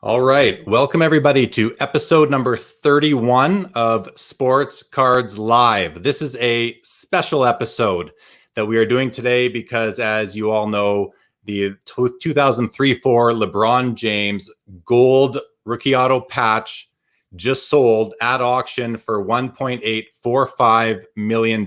All right. Welcome, everybody, to episode number 31 of Sports Cards Live. This is a special episode that we are doing today because, as you all know, the 2003-4 Lebron James gold rookie auto patch just sold at auction for $1.845 million.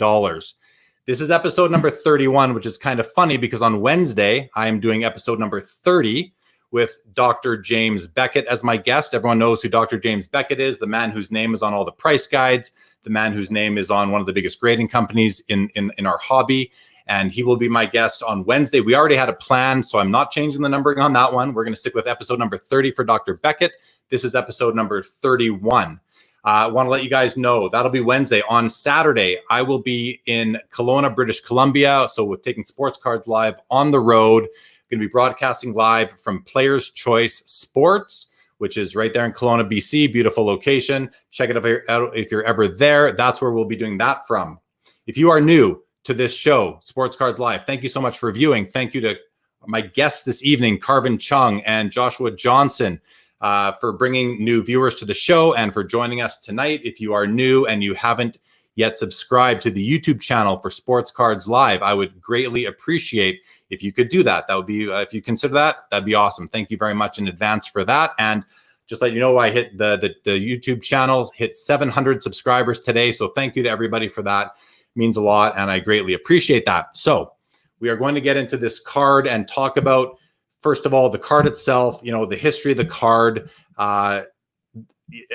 This is episode number 31, which is kind of funny because on Wednesday, I am doing episode number 30 with Dr. James Beckett as my guest. Everyone knows who Dr. James Beckett is, the man whose name is on all the price guides, the man whose name is on one of the biggest grading companies in our hobby. And he will be my guest on Wednesday. We already had a plan, so I'm not changing the numbering on that one. We're going to stick with episode number 30 for Dr. Beckett. This is episode number 31. I want to let you guys know that'll be Wednesday. On Saturday, I will be in Kelowna, British Columbia. So we're taking Sports Cards Live on the road. Going to be broadcasting live from Players Choice Sports, which is right there in Kelowna, BC. Beautiful location. Check it out if you're ever there. That's where we'll be doing that from. If you are new to this show, Sports Cards Live, thank you so much for viewing. Thank you to my guests this evening, Karvin Cheung and Joshua Johnson, for bringing new viewers to the show and for joining us tonight. If you are new and you haven't yet subscribed to the YouTube channel for Sports Cards Live, I would greatly appreciate if you could do that. That would be, if you consider that, that'd be awesome. Thank you very much in advance for that. And just let you know, I hit the YouTube channel, hit 700 subscribers today. So thank you to everybody for that. It means a lot, and I greatly appreciate that. So we are going to get into this card and talk about, first of all, the card itself, you know, the history of the card,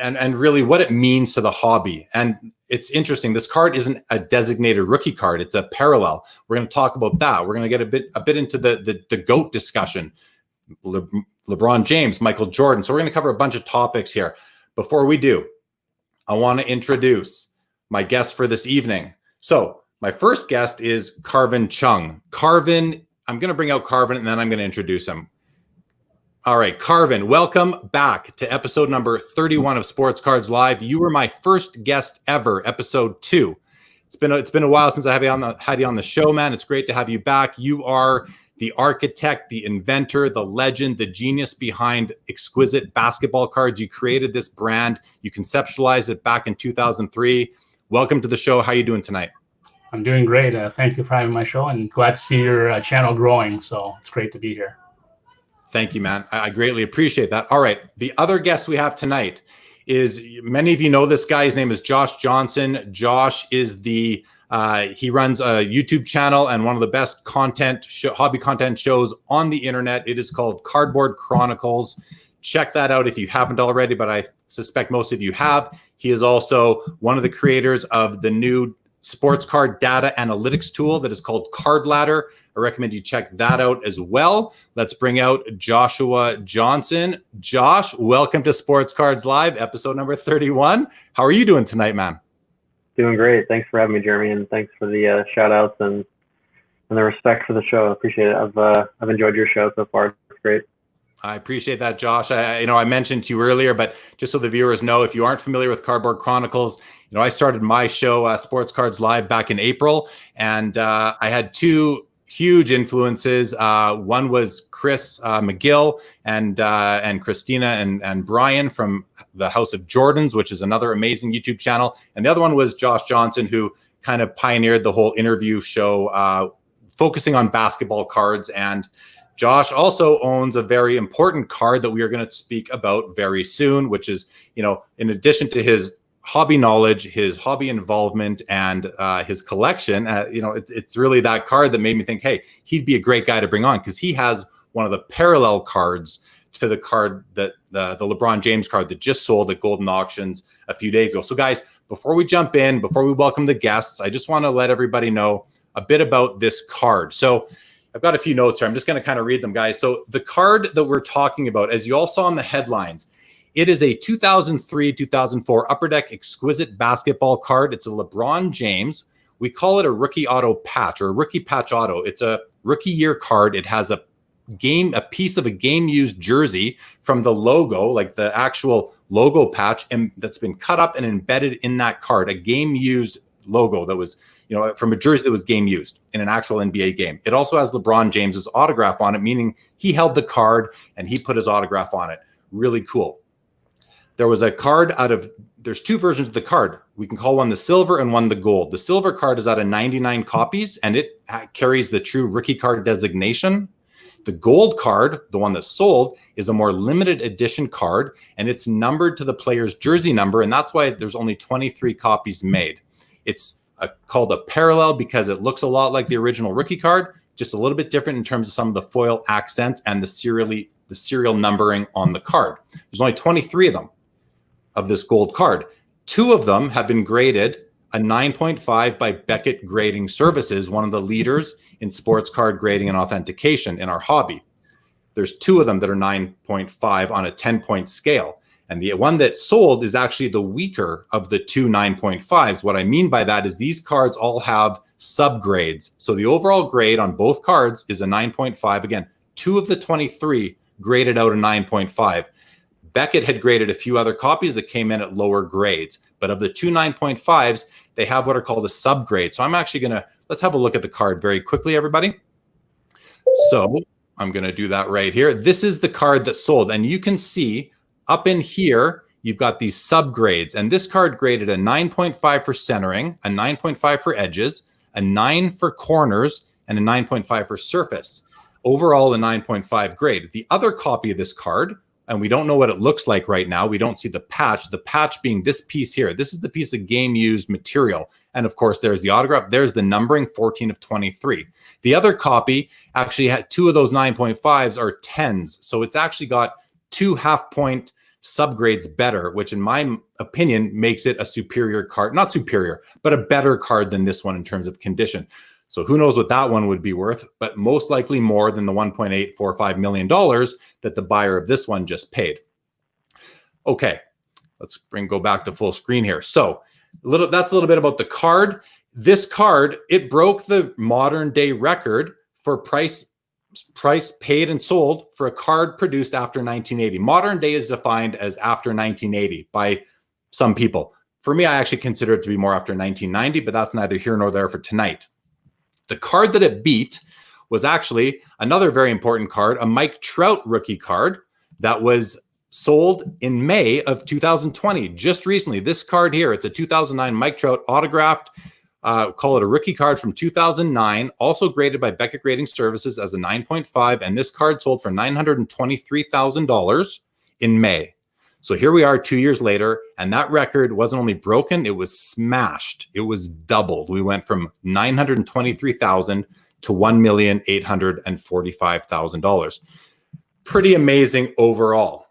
and really what it means to the hobby. And it's interesting. This card isn't a designated rookie card. It's a parallel. We're going to talk about that. We're going to get a bit into the GOAT discussion. LeBron James, Michael Jordan. So we're going to cover a bunch of topics here. Before we do, I want to introduce my guest for this evening. So my first guest is Karvin Cheung. Karvin, I'm going to bring out Karvin and then I'm going to introduce him. All right, Karvin, welcome back to episode number 31 of Sports Cards Live. You were my first guest ever, episode 2. It's been a while since I had you on the show, man. It's great to have you back. You are the architect, the inventor, the legend, the genius behind Exquisite basketball cards. You created this brand. You conceptualized it back in 2003. Welcome to the show. How are you doing tonight? I'm doing great. Thank you for having my show, and glad to see your channel growing. So it's great to be here. Thank you, man. I greatly appreciate that. All right. The other guest we have tonight is, many of you know this guy. His name is Josh Johnson. Josh is he runs a YouTube channel and one of the best hobby content shows on the internet. It is called Cardboard Chronicles. Check that out if you haven't already, but I suspect most of you have. He is also one of the creators of the new sports card data analytics tool that is called Card Ladder. I recommend you check that out as well. Let's bring out Joshua Johnson. Josh, welcome to Sports Cards Live, episode number 31. How are you doing tonight, man? Doing great. Thanks for having me, Jeremy, and thanks for the shout outs and the respect for the show. I appreciate it. I've enjoyed your show so far. It's great. I appreciate that, Josh. I mentioned to you earlier, but just so the viewers know, if you aren't familiar with Cardboard Chronicles, I started my show, Sports Cards Live, back in April, and I had two huge influences. One was Chris McGill and Christina and Brian from the House of Jordans, which is another amazing YouTube channel. And the other one was Josh Johnson, who kind of pioneered the whole interview show, focusing on basketball cards. And Josh also owns a very important card that we are going to speak about very soon, which is, in addition to his hobby knowledge, his hobby involvement, and his collection, it's really that card that made me think, hey, he'd be a great guy to bring on, because he has one of the parallel cards to the card that the LeBron James card that just sold at Goldin Auctions a few days ago. So guys, before we jump in, before we welcome the guests, I just want to let everybody know a bit about this card. So I've got a few notes here. I'm just going to kind of read them, guys. So the card that we're talking about, as you all saw in the headlines, it is a 2003-2004 Upper Deck Exquisite basketball card. It's a LeBron James. We call it a rookie auto patch, or a rookie patch auto. It's a rookie year card. It has a piece of a game-used jersey from the logo, like the actual logo patch, and that's been cut up and embedded in that card, a game-used logo that was, from a jersey that was game-used in an actual NBA game. It also has LeBron James's autograph on it, meaning he held the card and he put his autograph on it. really cool. There was a card there's two versions of the card. We can call one the silver and one the gold. The silver card is out of 99 copies, and it carries the true rookie card designation. The gold card, the one that's sold, is a more limited edition card, and it's numbered to the player's jersey number, and that's why there's only 23 copies made. It's called a parallel because it looks a lot like the original rookie card, just a little bit different in terms of some of the foil accents and the serial numbering on the card. There's only 23 of them of this gold card. 2 of them have been graded a 9.5 by Beckett Grading Services, one of the leaders in sports card grading and authentication in our hobby. There's 2 of them that are 9.5 on a 10-point scale. And the one that sold is actually the weaker of the 2 9.5s. What I mean by that is these cards all have subgrades. So the overall grade on both cards is a 9.5. Again, 2 of the 23 graded out a 9.5. Beckett had graded a few other copies that came in at lower grades. But of the 2 9.5s, they have what are called a subgrade. So I'm actually let's have a look at the card very quickly, everybody. So I'm going to do that right here. This is the card that sold. And you can see up in here, you've got these subgrades. And this card graded a 9.5 for centering, a 9.5 for edges, a 9 for corners, and a 9.5 for surface. Overall, a 9.5 grade. The other copy of this card, and we don't know what it looks like right now. We don't see the patch being this piece here. This is the piece of game-used material. And of course, there's the autograph. There's the numbering, 14 of 23. The other copy actually had 2 of those 9.5s are 10s. So it's actually got 2 half-point subgrades better, which in my opinion makes it a superior card. Not superior, but a better card than this one in terms of condition. So who knows what that one would be worth, but most likely more than the $1.845 million that the buyer of this one just paid. Okay, let's go back to full screen here. So that's a little bit about the card. This card, it broke the modern day record for price paid and sold for a card produced after 1980. Modern day is defined as after 1980 by some people. For me, I actually consider it to be more after 1990, but that's neither here nor there for tonight. The card that it beat was actually another very important card, a Mike Trout rookie card that was sold in May of 2020, just recently. This card here, it's a 2009 Mike Trout autographed, call it a rookie card from 2009, also graded by Beckett Grading Services as a 9.5, and this card sold for $923,000 in May. So here we are 2 years later, and that record wasn't only broken, it was smashed. It was doubled. We went from $923,000 to $1,845,000. Pretty amazing overall.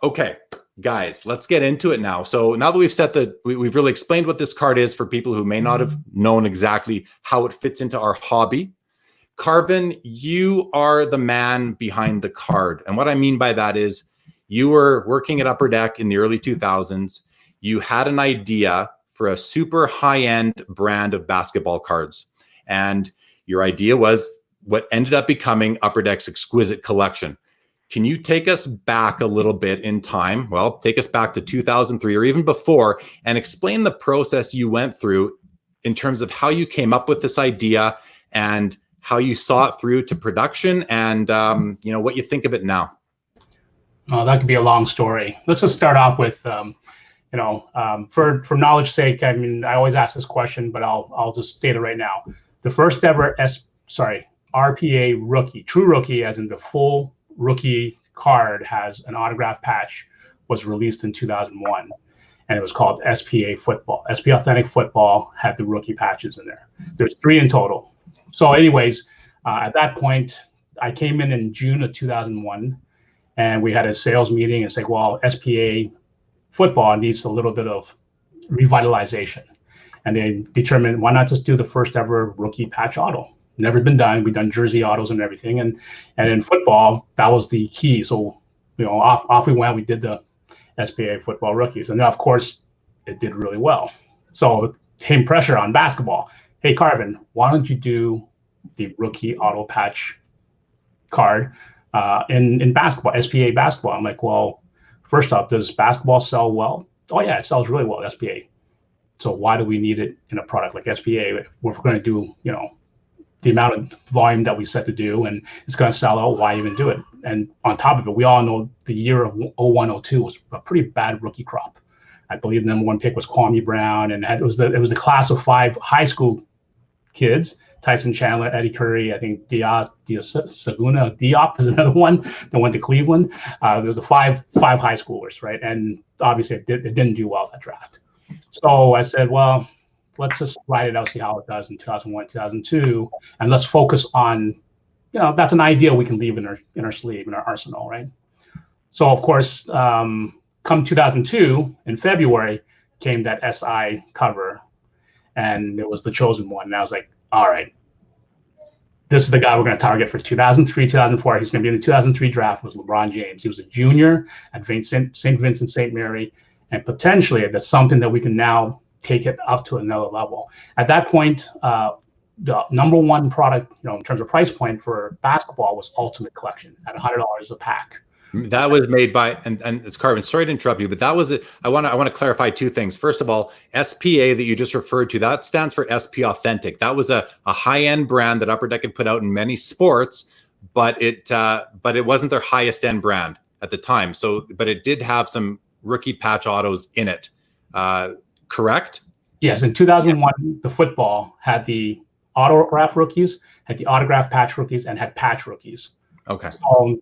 Okay, guys, let's get into it now. So now that we've really explained what this card is for people who may not have known exactly how it fits into our hobby. Karvin, you are the man behind the card. And what I mean by that is, you were working at Upper Deck in the early 2000s. You had an idea for a super high-end brand of basketball cards. And your idea was what ended up becoming Upper Deck's Exquisite collection. Can you take us back a little bit in time? Well, take us back to 2003 or even before and explain the process you went through in terms of how you came up with this idea and how you saw it through to production and what you think of it now. That could be a long story. Let's just start off with, for knowledge sake, I mean, I always ask this question, but I'll just state it right now. The first ever RPA rookie, true rookie, as in the full rookie card has an autograph patch, was released in 2001, and it was called SPA Football. SP Authentic Football had the rookie patches in there. There's 3 in total. So anyways, at that point, I came in June of 2001. And we had a sales meeting and say, well, SPA Football needs a little bit of revitalization. And they determined, why not just do the first ever rookie patch auto? Never been done. We've done jersey autos and everything. And in football, that was the key. So, off we went. We did the SPA Football rookies. And then, of course, it did really well. So it came pressure on basketball. Hey, Karvin, why don't you do the rookie auto patch card in basketball, SPA basketball? I'm like, well, first off, does basketball sell well? Oh yeah, it sells really well, SPA. So why do we need it in a product like SPA if we're going to do, the amount of volume that we set to do, and it's going to sell out. Why even do it? And on top of it, we all know the year of 01-02 was a pretty bad rookie crop. I believe the number one pick was Kwame Brown, and it was the class of 5 high school kids: Tyson Chandler, Eddie Curry, I think Diop is another one that went to Cleveland. There's the five high schoolers, right? And obviously it didn't do well that draft. So I said, well, let's just ride it out, see how it does in 2001, 2002, and let's focus on, that's an idea we can leave in our sleeve, in our arsenal, right? So of course, come 2002 in February came that SI cover, and it was the chosen one. And I was like, all right, this is the guy we're going to target for 2003, 2004. He's going to be in the 2003 draft. Was LeBron James. He was a junior at St. Vincent St. Mary, and potentially that's something that we can now take it up to another level. At that point, the number one product, in terms of price point for basketball was Ultimate Collection at $100 a pack. That was made by, and it's Karvin, sorry to interrupt you, but that was it. I want to clarify 2 things. First of all, SPA that you just referred to, that stands for SP Authentic. That was a high-end brand that Upper Deck had put out in many sports, but it wasn't their highest end brand at the time. So, but it did have some rookie patch autos in it. Correct? Yes. In 2001, the football had the autograph rookies, had the autograph patch rookies, and had patch rookies. Okay.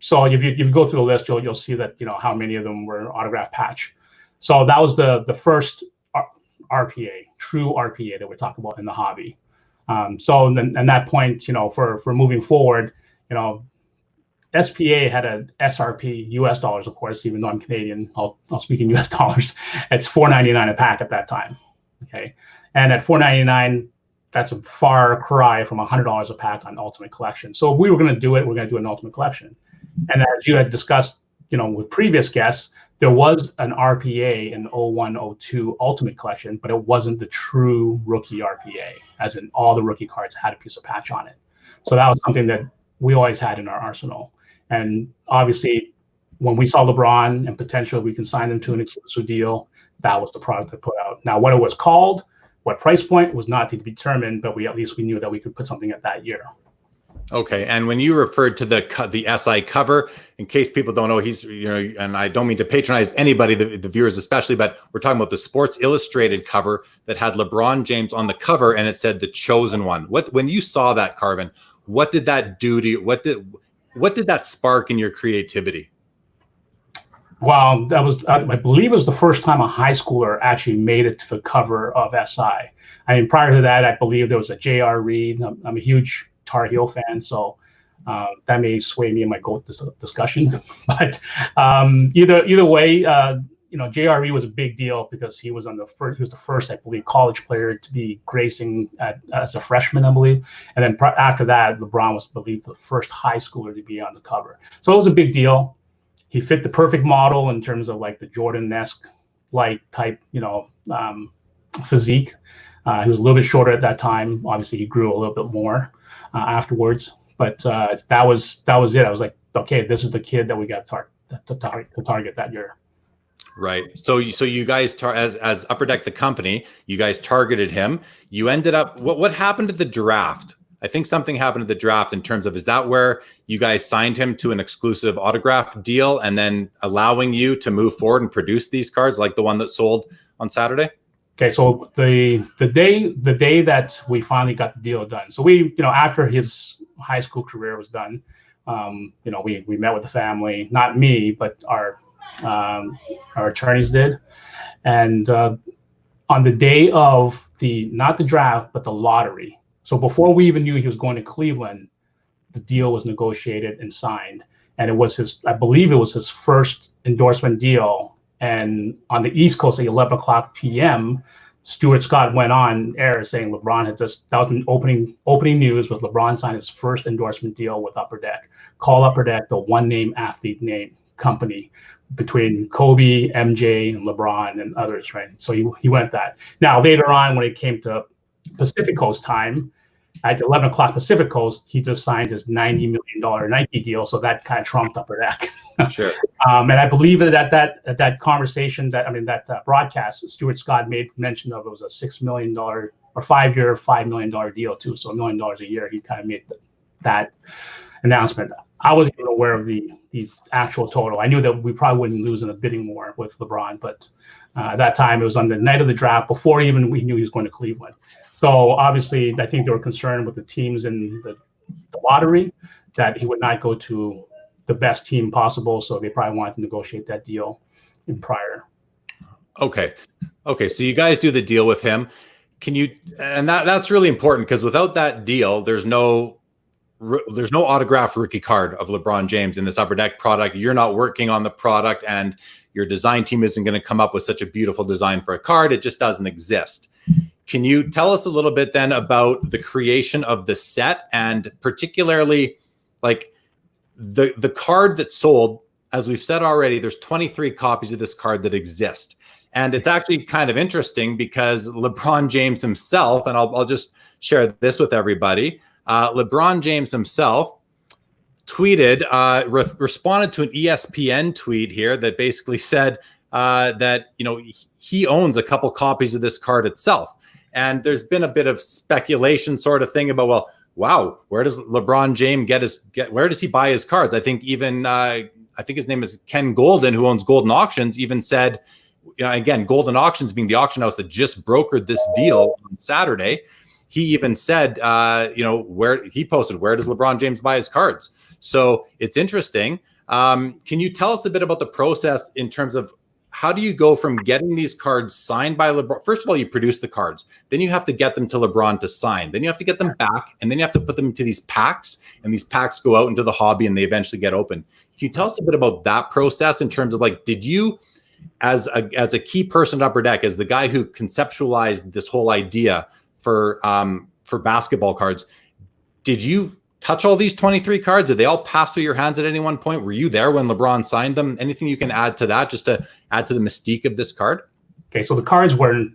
So if you go through the list, you'll see that how many of them were autograph patch. So that was the first RPA, true RPA that we're talking about in the hobby. So then at that point, for moving forward, SPA had a SRP US dollars, of course, even though I'm Canadian, I'll speak in US dollars. It's $4.99 a pack at that time. Okay, and at $4.99. That's a far cry from $100 a pack on Ultimate Collection. So if we were going to do it, we're going to do an Ultimate Collection. And as you had discussed, with previous guests, there was an RPA in 01-02 Ultimate Collection, but it wasn't the true rookie RPA, as in all the rookie cards had a piece of patch on it. So that was something that we always had in our arsenal. And obviously, when we saw LeBron and potentially we can sign him to an exclusive deal, that was the product I put out. Now, what it was called, what price point was not to be determined, but we knew that we could put something at that year. Okay, and when you referred to the SI cover, in case people don't know, he's and I don't mean to patronize anybody, the viewers especially, but we're talking about the Sports Illustrated cover that had LeBron James on the cover, and it said the chosen one. When you saw that, Karvin, what did that do to you? What did that spark in your creativity? Well, that was, I believe it was the first time a high schooler actually made it to the cover of SI. I mean, prior to that, I believe there was a J.R. Reed. I'm a huge Tar Heel fan, so that may sway me in my GOAT discussion. But either way, J.R. Reed was a big deal because he was the first, I believe, college player to be gracing as a freshman, I believe. And then after that, LeBron was, I believe, the first high schooler to be on the cover. So it was a big deal. He fit the perfect model in terms of like the Jordan-esque type, physique. He was a little bit shorter at that time. Obviously, he grew a little bit more afterwards. But that was it. I was like, okay, this is the kid that we got to target that year. Right. So you guys, as Upper Deck the company, you guys targeted him. You ended up. What happened to the draft? I think something happened to the draft in terms of, is that where you guys signed him to an exclusive autograph deal and then allowing you to move forward and produce these cards like the one that sold on Saturday? Okay, so the day that we finally got the deal done. So we, after his high school career was done, we met with the family, not me, but our attorneys did. And on the day of not the draft, but the lottery. So before we even knew he was going to Cleveland, the deal was negotiated and signed. And it was I believe it was his first endorsement deal. And on the East Coast at 11 o'clock p.m., Stuart Scott went on air saying LeBron had that was an opening news, was LeBron signed his first endorsement deal with Upper Deck. Call Upper Deck the one name athlete name company between Kobe, MJ, and LeBron and others, right? So he went that. Now, later on, when it came to Pacific Coast time, at 11 o'clock Pacific Coast, he just signed his $90 million Nike deal, so that kind of trumped Upper Deck. Sure. And I believe that at that conversation, that broadcast, Stuart Scott made mention of, it was a $6 million a 5-year, $5 million deal too. So $1 million a year. He kind of made that announcement. I wasn't even aware of the actual total. I knew that we probably wouldn't lose in a bidding war with LeBron, but at that time it was on the night of the draft before even we knew he was going to Cleveland. So obviously, I think they were concerned with the teams in the lottery that he would not go to the best team possible. So they probably wanted to negotiate that deal in prior. Okay. So you guys do the deal with him. Can you? And that's really important because without that deal, there's no autographed rookie card of LeBron James in this Upper Deck product. You're not working on the product, and your design team isn't going to come up with such a beautiful design for a card. It just doesn't exist. Can you tell us a little bit then about the creation of the set, and particularly like the card that sold? As we've said already, there's 23 copies of this card that exist. And it's actually kind of interesting because LeBron James himself, and I'll just share this with everybody. LeBron James himself tweeted, responded to an ESPN tweet here that basically said that, he owns a couple copies of this card itself. And there's been a bit of speculation sort of thing about, well, wow, where does LeBron James where does he buy his cards? I think even, I think his name is Ken Goldin, who owns Goldin Auctions, even said, again, Goldin Auctions being the auction house that just brokered this deal on Saturday, he even said, where he posted, where does LeBron James buy his cards? So it's interesting. Can you tell us a bit about the process in terms of how do you go from getting these cards signed by LeBron? First of all, you produce the cards, then you have to get them to LeBron to sign, then you have to get them back, and then you have to put them into these packs, and these packs go out into the hobby and they eventually get open. Can you tell us a bit about that process in terms of like, did you, as a key person at Upper Deck, as the guy who conceptualized this whole idea for basketball cards, did you touch all these 23 cards? Did they all pass through your hands at any one point? Were you there when LeBron signed them? Anything you can add to that, just to add to the mystique of this card? Okay, so the cards were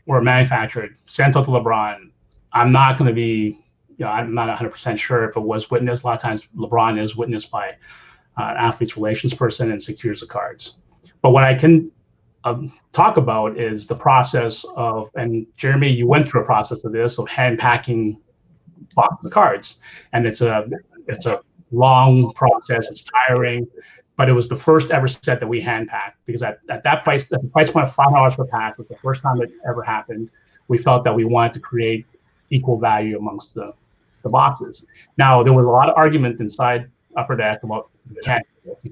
manufactured, sent out to LeBron. I'm not going to be, I'm not 100% sure if it was witnessed. A lot of times LeBron is witnessed by an athlete's relations person and secures the cards. But what I can talk about is the process of, and Jeremy, you went through a process of this, of hand packing the cards, and it's a long process. It's tiring, but it was the first ever set that we hand packed because at that price, at the price point of $5 per pack, was the first time it ever happened. We felt that we wanted to create equal value amongst the boxes. Now there was a lot of argument inside Upper Deck about you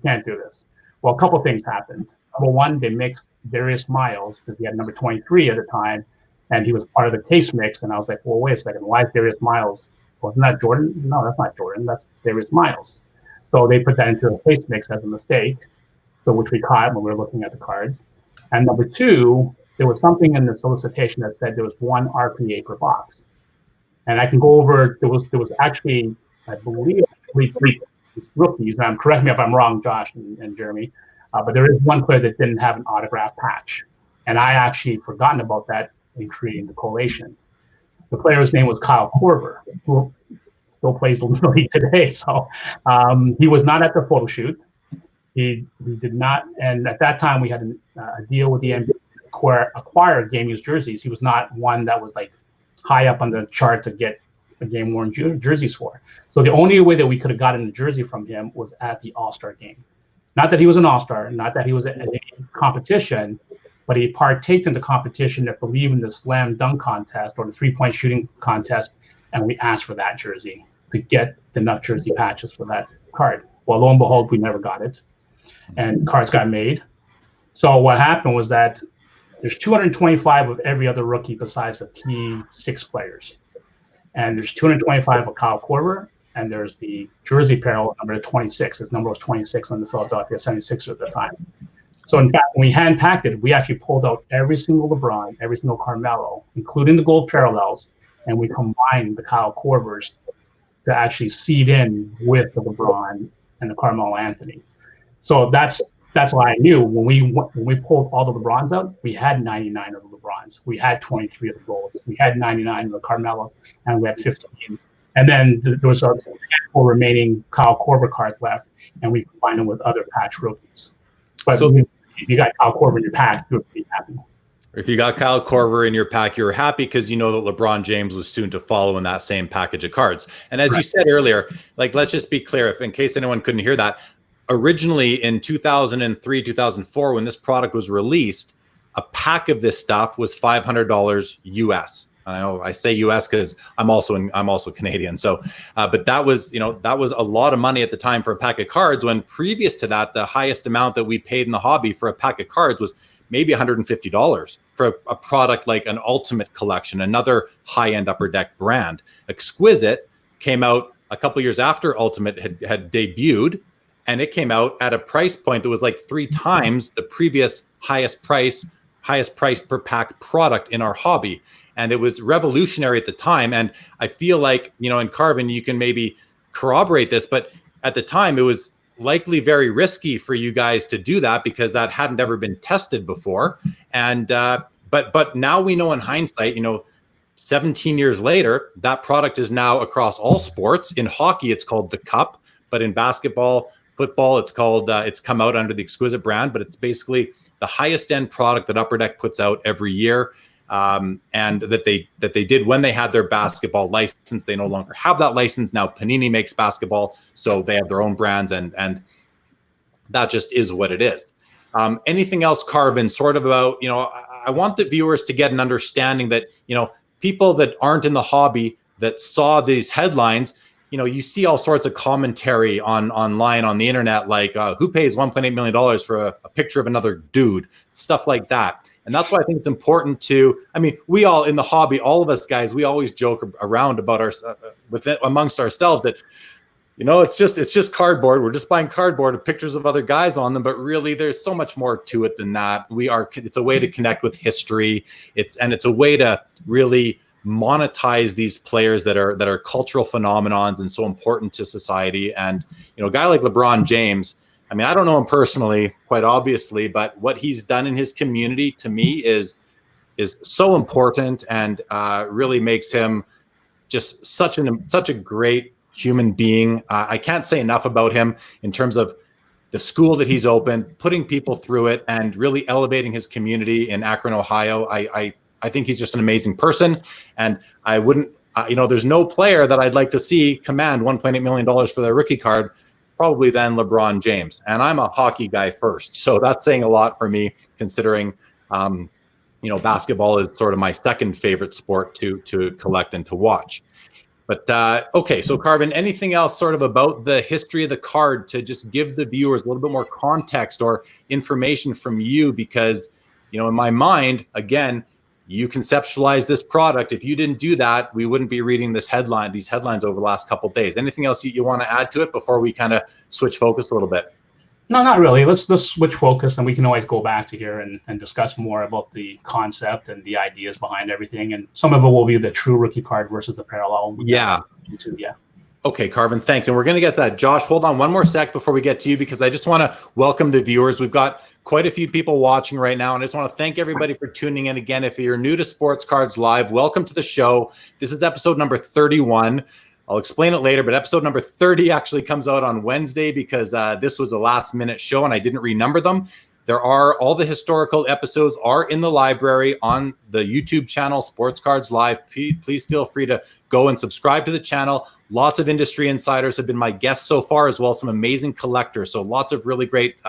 can't do this. Well, a couple of things happened. Number one, they mixed Darius Miles because he had number 23 at the time, and he was part of the case mix. And I was like, well, wait a second, why is Darius Miles? Wasn't that Jordan? No, that's not Jordan. That's Darius Miles. So they put that into a case mix as a mistake, so which we caught when we were looking at the cards. And number two, there was something in the solicitation that said there was 1 RPA per box. And I can go over, there was actually, I believe, three rookies. And correct me if I'm wrong, Josh and Jeremy, but there is one player that didn't have an autograph patch. And I actually forgotten about that in creating the collation. The player's name was Kyle Korver, who still plays the league today. So he was not at the photo shoot. He did not. And at that time, we had a deal with the NBA to acquire game-used jerseys. He was not one that was like high up on the chart to get a game-worn jerseys for. So the only way that we could have gotten a jersey from him was at the All-Star game. Not that he was an All-Star, not that he was at a competition, but he partaked in the competition that believed in the slam dunk contest or the three-point shooting contest, and we asked for that jersey to get enough jersey patches for that card. Well, lo and behold, we never got it, and cards got made. So what happened was that there's 225 of every other rookie besides the key 6 players, and there's 225 of Kyle Korver, and there's the jersey parallel number 26. His number was 26 on the Philadelphia 76ers at the time. So in fact, when we hand packed it, we actually pulled out every single LeBron, every single Carmelo, including the gold parallels, and we combined the Kyle Korvers to actually seed in with the LeBron and the Carmelo Anthony. So that's why I knew when we pulled all the LeBrons out, we had 99 of the LeBrons, we had 23 of the golds, we had 99 of the Carmelos, and we had 15. And then there was a handful remaining Kyle Korver cards left, and we combined them with other patch rookies. But so, if you got Kyle Korver in your pack, you would be happy. If you got Kyle Korver in your pack, you were happy because you know that LeBron James was soon to follow in that same package of cards. And as you said earlier, like, let's just be clear, if in case anyone couldn't hear that, originally in 2003, 2004, when this product was released, a pack of this stuff was $500 US. I know I say US because I'm also Canadian. So, but that was, that was a lot of money at the time for a pack of cards, when previous to that, the highest amount that we paid in the hobby for a pack of cards was maybe $150 for a product like an Ultimate Collection, another high-end Upper Deck brand. Exquisite came out a couple years after Ultimate had debuted, and it came out at a price point that was like 3 times the previous highest price per pack product in our hobby. And it was revolutionary at the time. And I feel like, in Karvin, you can maybe corroborate this, but at the time it was likely very risky for you guys to do that because that hadn't ever been tested before. And but now we know in hindsight, 17 years later, that product is now across all sports. In hockey, it's called the Cup, but in basketball, football, it's called it's come out under the Exquisite brand, but it's basically the highest end product that Upper Deck puts out every year. And that they did when they had their basketball license. They no longer have that license now. Panini makes basketball, so they have their own brands, and that just is what it is. Anything else, Karvin, sort of about, I want the viewers to get an understanding that, people that aren't in the hobby that saw these headlines, you see all sorts of commentary online on the internet, like who pays $1.8 million for a picture of another dude, stuff like that. And that's why I think it's important to, we all in the hobby, all of us guys, we always joke around about amongst ourselves that, it's just cardboard. We're just buying cardboard with pictures of other guys on them, but really there's so much more to it than that. It's a way to connect with history. It's a way to really monetize these players that are cultural phenomenons and so important to society. And, a guy like LeBron James, I don't know him personally, quite obviously, but what he's done in his community to me is so important and really makes him just such a great human being. I can't say enough about him in terms of the school that he's opened, putting people through it, and really elevating his community in Akron, Ohio. I think he's just an amazing person, and I wouldn't, there's no player that I'd like to see command $1.8 million for their rookie card, probably than LeBron James. And I'm a hockey guy first, so that's saying a lot for me, considering, basketball is sort of my second favorite sport to collect and to watch. But okay, so Karvin, anything else sort of about the history of the card to just give the viewers a little bit more context or information from you? Because, in my mind, again, you conceptualized this product. If you didn't do that, we wouldn't be reading these headlines over the last couple of days. Anything else you want to add to it before we kind of switch focus a little bit? No, not really. Let's switch focus, and we can always go back to here and discuss more about the concept and the ideas behind everything. And some of it will be the true rookie card versus the parallel. Yeah. Yeah. Okay, Karvin, thanks. And we're going to get to that. Josh, hold on one more sec before we get to you, because I just want to welcome the viewers. We've got quite a few people watching right now, and I just want to thank everybody for tuning in. Again, if you're new to Sports Cards Live, welcome to the show. This is episode number 31. I'll explain it later, but episode number 30 actually comes out on Wednesday because this was a last-minute show and I didn't renumber them. All the historical episodes are in the library on the YouTube channel, Sports Cards Live. Please feel free to go and subscribe to the channel. Lots of industry insiders have been my guests so far, as well as some amazing collectors. So lots of really great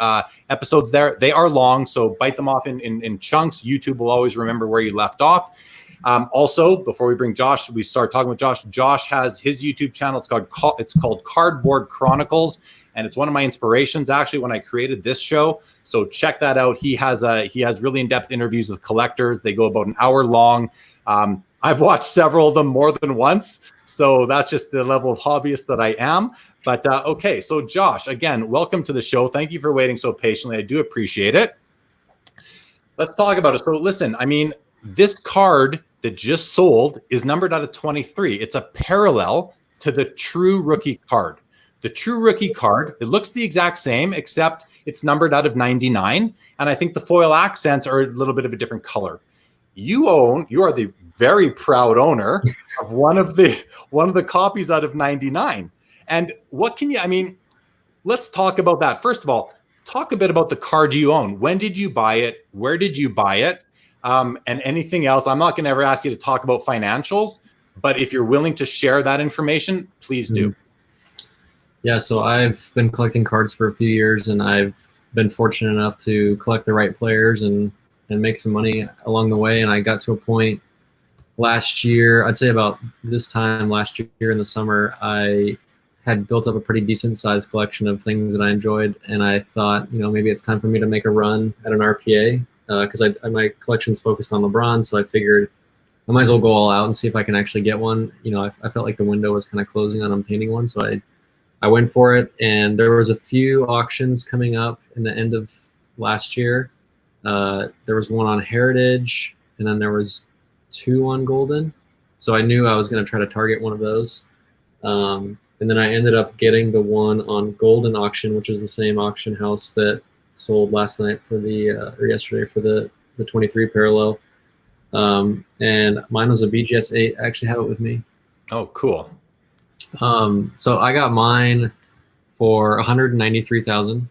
episodes there. They are long, so bite them off in chunks. YouTube will always remember where you left off. Also, before we bring Josh, we start talking with Josh. Josh has his YouTube channel. It's called Cardboard Chronicles, and it's one of my inspirations actually when I created this show. So check that out. He has really in-depth interviews with collectors. They go about an hour long. I've watched several of them more than once, so that's just the level of hobbyist that I am. But okay, so Josh, again, welcome to the show. Thank you for waiting so patiently. I do appreciate it. Let's talk about it. So listen, this card that just sold is numbered out of 23. It's a parallel to the true rookie card. The true rookie card, it looks the exact same, except it's numbered out of 99. And I think the foil accents are a little bit of a different color. You are the very proud owner of one of the copies out of 99. And what can you, let's talk about that. First of all, talk a bit about the card you own. When did you buy it? Where did you buy it? and anything else. I'm not going to ever ask you to talk about financials, but if you're willing to share that information, please do. Yeah, so I've been collecting cards for a few years, and I've been fortunate enough to collect the right players and make some money along the way. And I got to a point last year, I'd say about this time last year in the summer, I had built up a pretty decent sized collection of things that I enjoyed, and I thought, maybe it's time for me to make a run at an RPA, because my collection's focused on LeBron, so I figured I might as well go all out and see if I can actually get one. I felt like the window was kind of closing on obtaining one, so I went for it, and there was a few auctions coming up in the end of last year. There was one on Heritage, and then there was 2 on Goldin. So I knew I was going to try to target one of those. And then I ended up getting the one on Goldin Auction, which is the same auction house that sold last night for or yesterday for the 23 parallel. And mine was a BGS 8. I actually have it with me. Oh, cool. So I got mine for $193,000.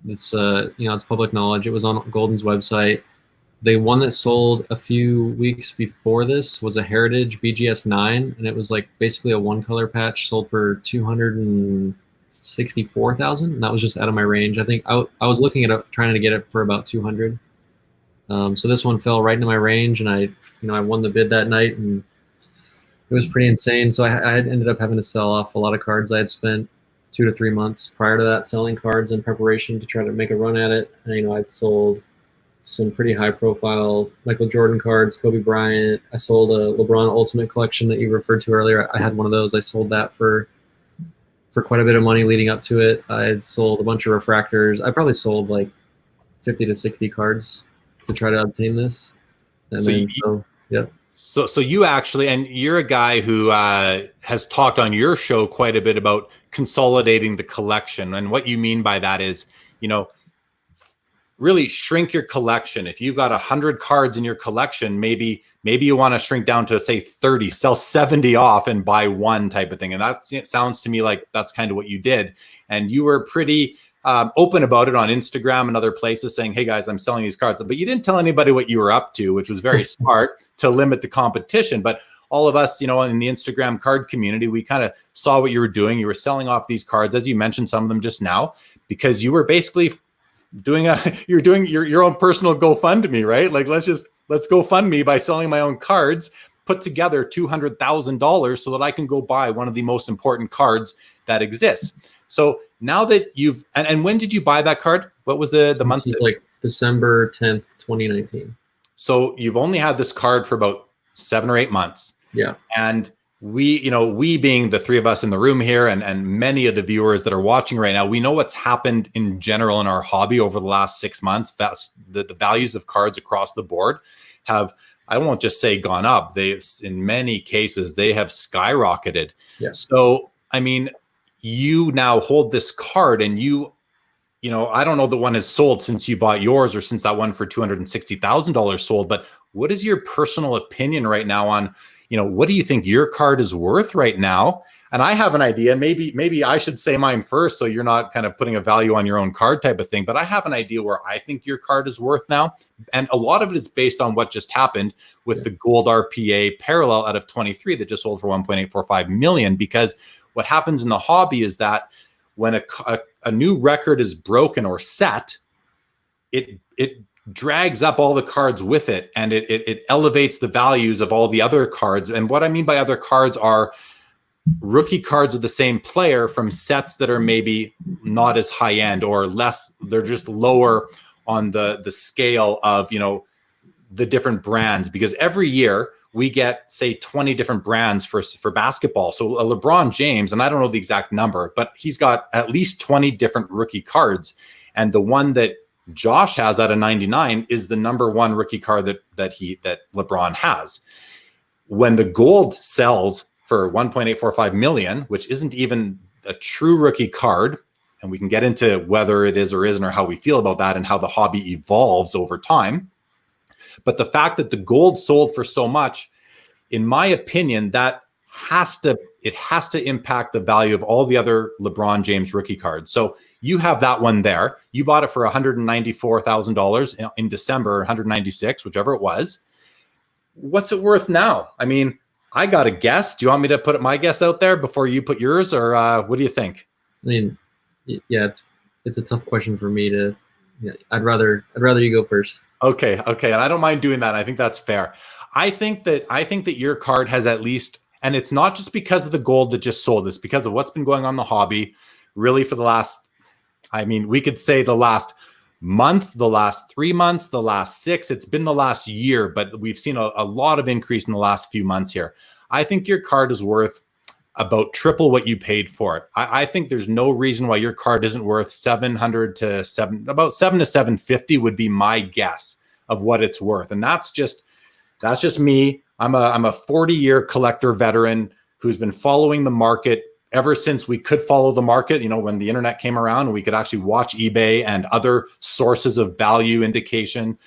It's it's public knowledge. It was on Goldin's website. The one that sold a few weeks before this was a Heritage BGS 9, and it was like basically a 1-color patch, sold for $264,000, and that was just out of my range. I think I was looking at trying to get it for about 200. So this one fell right into my range, and I won the bid that night, and it was pretty insane. So I had ended up having to sell off a lot of cards. I had spent 2 to 3 months prior to that selling cards in preparation to try to make a run at it. And, I'd sold some pretty high-profile Michael Jordan cards, Kobe Bryant. I sold a LeBron Ultimate Collection that you referred to earlier. I had one of those. I sold that for quite a bit of money leading up to it. I had sold a bunch of refractors. I probably sold like 50 to 60 cards to try to obtain this. And yeah. So you actually, and you're a guy who has talked on your show quite a bit about consolidating the collection. And what you mean by that is, really shrink your collection. If you've got 100 cards in your collection, maybe you want to shrink down to, say, 30, sell 70 off and buy one type of thing. And it sounds to me like that's kind of what you did. And you were pretty open about it on Instagram and other places, saying, hey guys, I'm selling these cards. But you didn't tell anybody what you were up to, which was very smart to limit the competition. But all of us, in the Instagram card community, we kind of saw what you were doing. You were selling off these cards, as you mentioned some of them just now, because you were basically doing your own personal GoFundMe, right? Like, let's GoFund me by selling my own cards, put together $200,000 so that I can go buy one of the most important cards that exists. So now that and when did you buy that card? What was the month? It was like December 10th, 2019. So you've only had this card for about 7 or 8 months. Yeah. And we being the three of us in the room here, and many of the viewers that are watching right now, we know what's happened in general in our hobby over the last 6 months. The values of cards across the board have, I won't just say gone up. In many cases, they have skyrocketed. Yeah. So, you now hold this card, and I don't know that one has sold since you bought yours or since that one for $260,000 sold, but what is your personal opinion right now on, what do you think your card is worth right now? And I have an idea. Maybe I should say mine first, so you're not kind of putting a value on your own card type of thing. But I have an idea where I think your card is worth now, and a lot of it is based on what just happened with the Gold RPA parallel out of 23 that just sold for $1.845 million. Because what happens in the hobby is that when a new record is broken or set, it drags up all the cards with it, and it elevates the values of all the other cards. And what I mean by other cards are rookie cards of the same player from sets that are maybe not as high end or less. They're just lower on the scale of, the different brands, because every year we get, say, 20 different brands for basketball. So a LeBron James, and I don't know the exact number, but he's got at least 20 different rookie cards. And the one that Josh has out of 99 is the number one rookie card that LeBron has. When the gold sells for $1.845 million, which isn't even a true rookie card, and we can get into whether it is or isn't, or how we feel about that and how the hobby evolves over time. But the fact that the gold sold for so much, in my opinion, that has to impact the value of all the other LeBron James rookie cards. So You have that one there. You bought it for $194,000 in December, 196, whichever it was. What's it worth now? I mean, I got a guess. Do you want me to put my guess out there before you put yours, or what do you think? I mean, yeah, it's a tough question for me to. Yeah, I'd rather you go first. Okay, and I don't mind doing that. I think that's fair. I think that your card has at least, and it's not just because of the gold that just sold. It's because of what's been going on in the hobby, really for the last. I mean, we could say the last month, the last 3 months, the last 6. It's been the last year, but we've seen a lot of increase in the last few months here. I think your card is worth about triple what you paid for it. I think there's no reason why your card isn't worth about 7 to 750 would be my guess of what it's worth. And that's just me. I'm a 40-year collector veteran who's been following the market ever since we could follow the market, when the internet came around and we could actually watch eBay and other sources of value indication.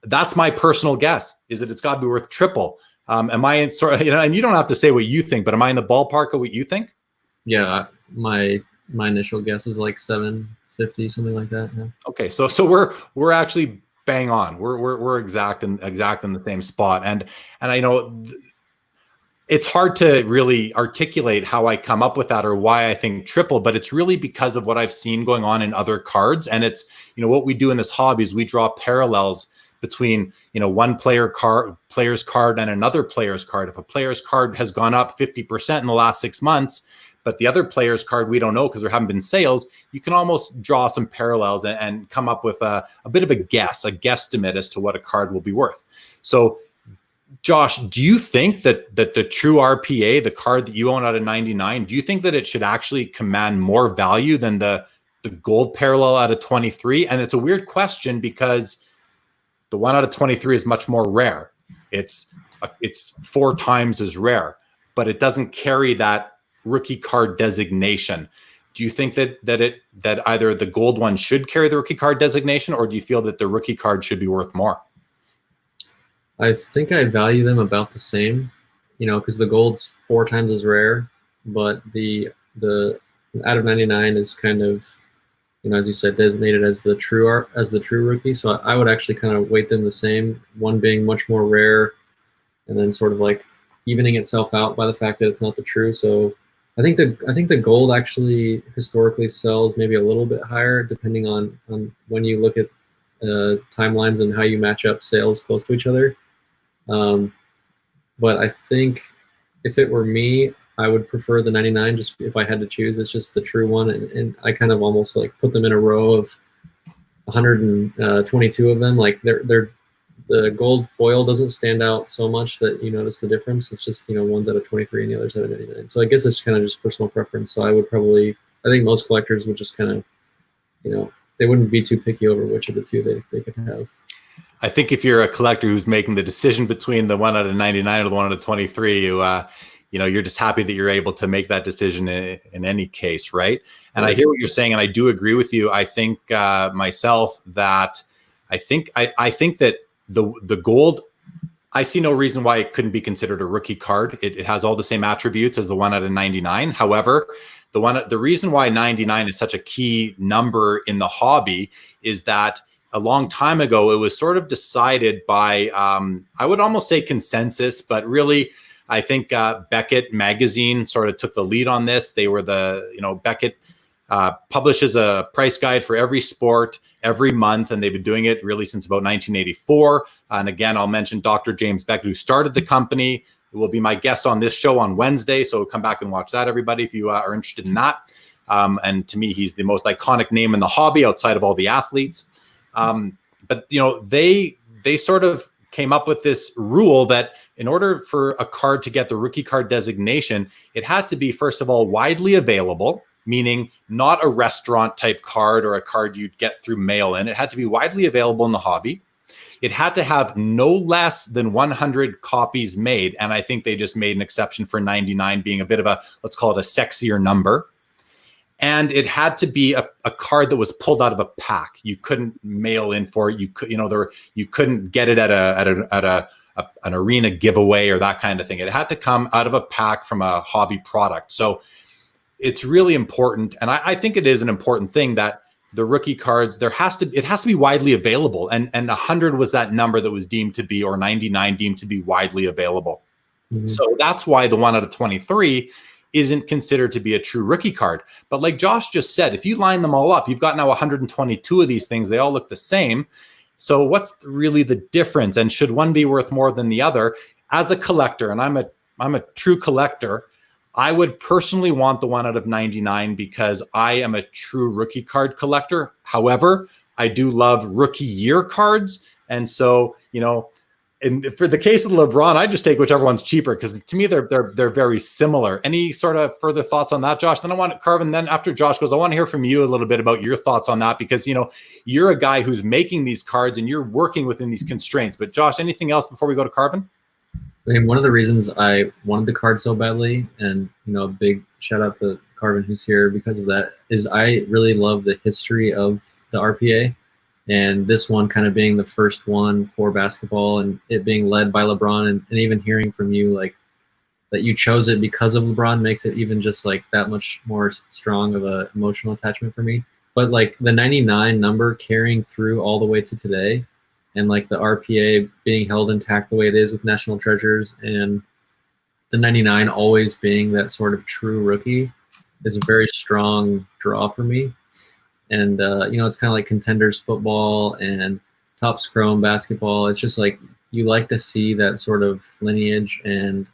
That's my personal guess, is that it's got to be worth triple. Am I in sort of, and you don't have to say what you think, but am I in the ballpark of what you think? Yeah, my initial guess is like 750, something like that. Yeah. Okay, so we're actually bang on. We're exact in the same spot, and I know it's hard to really articulate how I come up with that or why I think triple, but it's really because of what I've seen going on in other cards, and it's what we do in this hobby is we draw parallels between one player's card and another player's card. If a player's card has gone up 50% in the last 6 months, but the other player's card we don't know because there haven't been sales, you can almost draw some parallels and come up with a bit of a guesstimate as to what a card will be worth. So Josh, do you think that the true RPA, the card that you own out of 99, do you think that it should actually command more value than the gold parallel out of 23? And it's a weird question because the one out of 23 is much more rare. It's 4 times as rare, but it doesn't carry that rookie card designation. Do you think that either the gold one should carry the rookie card designation, or do you feel that the rookie card should be worth more? I think I value them about the same, because the gold's 4 times as rare, but the out of 99 is kind of, as you said, designated as the true rookie. So I would actually kind of weight them the same, one being much more rare, and then sort of like evening itself out by the fact that it's not the true. So I think the gold actually historically sells maybe a little bit higher, depending on when you look at timelines and how you match up sales close to each other. But I think if it were me, I would prefer the 99. Just if I had to choose, it's just the true one, and I kind of almost like put them in a row of 122 of them. Like they're the gold foil doesn't stand out so much that you notice the difference. It's just one's out of 23 and the other's out of 99. So I guess it's kind of just personal preference. So I think most collectors would just kind of they wouldn't be too picky over which of the two they could have. I think if you're a collector who's making the decision between the one out of 99 or the one out of 23, you're just happy that you're able to make that decision in any case, right? And I hear what you're saying, and I do agree with you. I think myself that I think that the gold, I see no reason why it couldn't be considered a rookie card. It has all the same attributes as the one out of 99. However, the reason why 99 is such a key number in the hobby is that a long time ago, it was sort of decided by, I would almost say consensus, but really, I think Beckett magazine sort of took the lead on this. They were Beckett publishes a price guide for every sport every month, and they've been doing it really since about 1984. And again, I'll mention Dr. James Beckett, who started the company. It will be my guest on this show on Wednesday, so come back and watch that, everybody, if you are interested in that. And to me, he's the most iconic name in the hobby outside of all the athletes. But they sort of came up with this rule that in order for a card to get the rookie card designation, it had to be, first of all, widely available, meaning not a restaurant type card or a card you'd get through mail in. It had to be widely available in the hobby. It had to have no less than 100 copies made. And I think they just made an exception for 99 being a bit of a, let's call it a sexier number. And it had to be a card that was pulled out of a pack. You couldn't mail in for it. You could, you couldn't get it at an arena giveaway or that kind of thing. It had to come out of a pack from a hobby product. So it's really important, and I think it is an important thing that the rookie cards, it has to be widely available, and 100 was that number that was deemed to be, or 99 deemed to be widely available. So that's why the 1 out of 23 isn't considered to be a true rookie card. But like Josh just said, if you line them all up, you've got now 122 of these things. They all look the same. So what's really the difference? And should one be worth more than the other? As a collector, and I'm a true collector, I would personally want the 1 out of 99 because I am a true rookie card collector. However, I do love rookie year cards. And so, and for the case of LeBron, I just take whichever one's cheaper because to me, they're very similar. Any sort of further thoughts on that, Josh? Then I want Karvin, then after Josh goes, I want to hear from you a little bit about your thoughts on that because, you're a guy who's making these cards and you're working within these constraints. But Josh, anything else before we go to Karvin? I mean, one of the reasons I wanted the card so badly, and a big shout out to Karvin who's here because of that, is I really love the history of the RPA, and this one kind of being the first one for basketball, and it being led by LeBron, and even hearing from you like that you chose it because of LeBron makes it even just like that much more strong of a emotional attachment for me. But like the 99 number carrying through all the way to today, and like the RPA being held intact the way it is with National Treasures, and the 99 always being that sort of true rookie is a very strong draw for me. And, it's kind of like Contenders football and Topps Chrome basketball. It's just like you like to see that sort of lineage and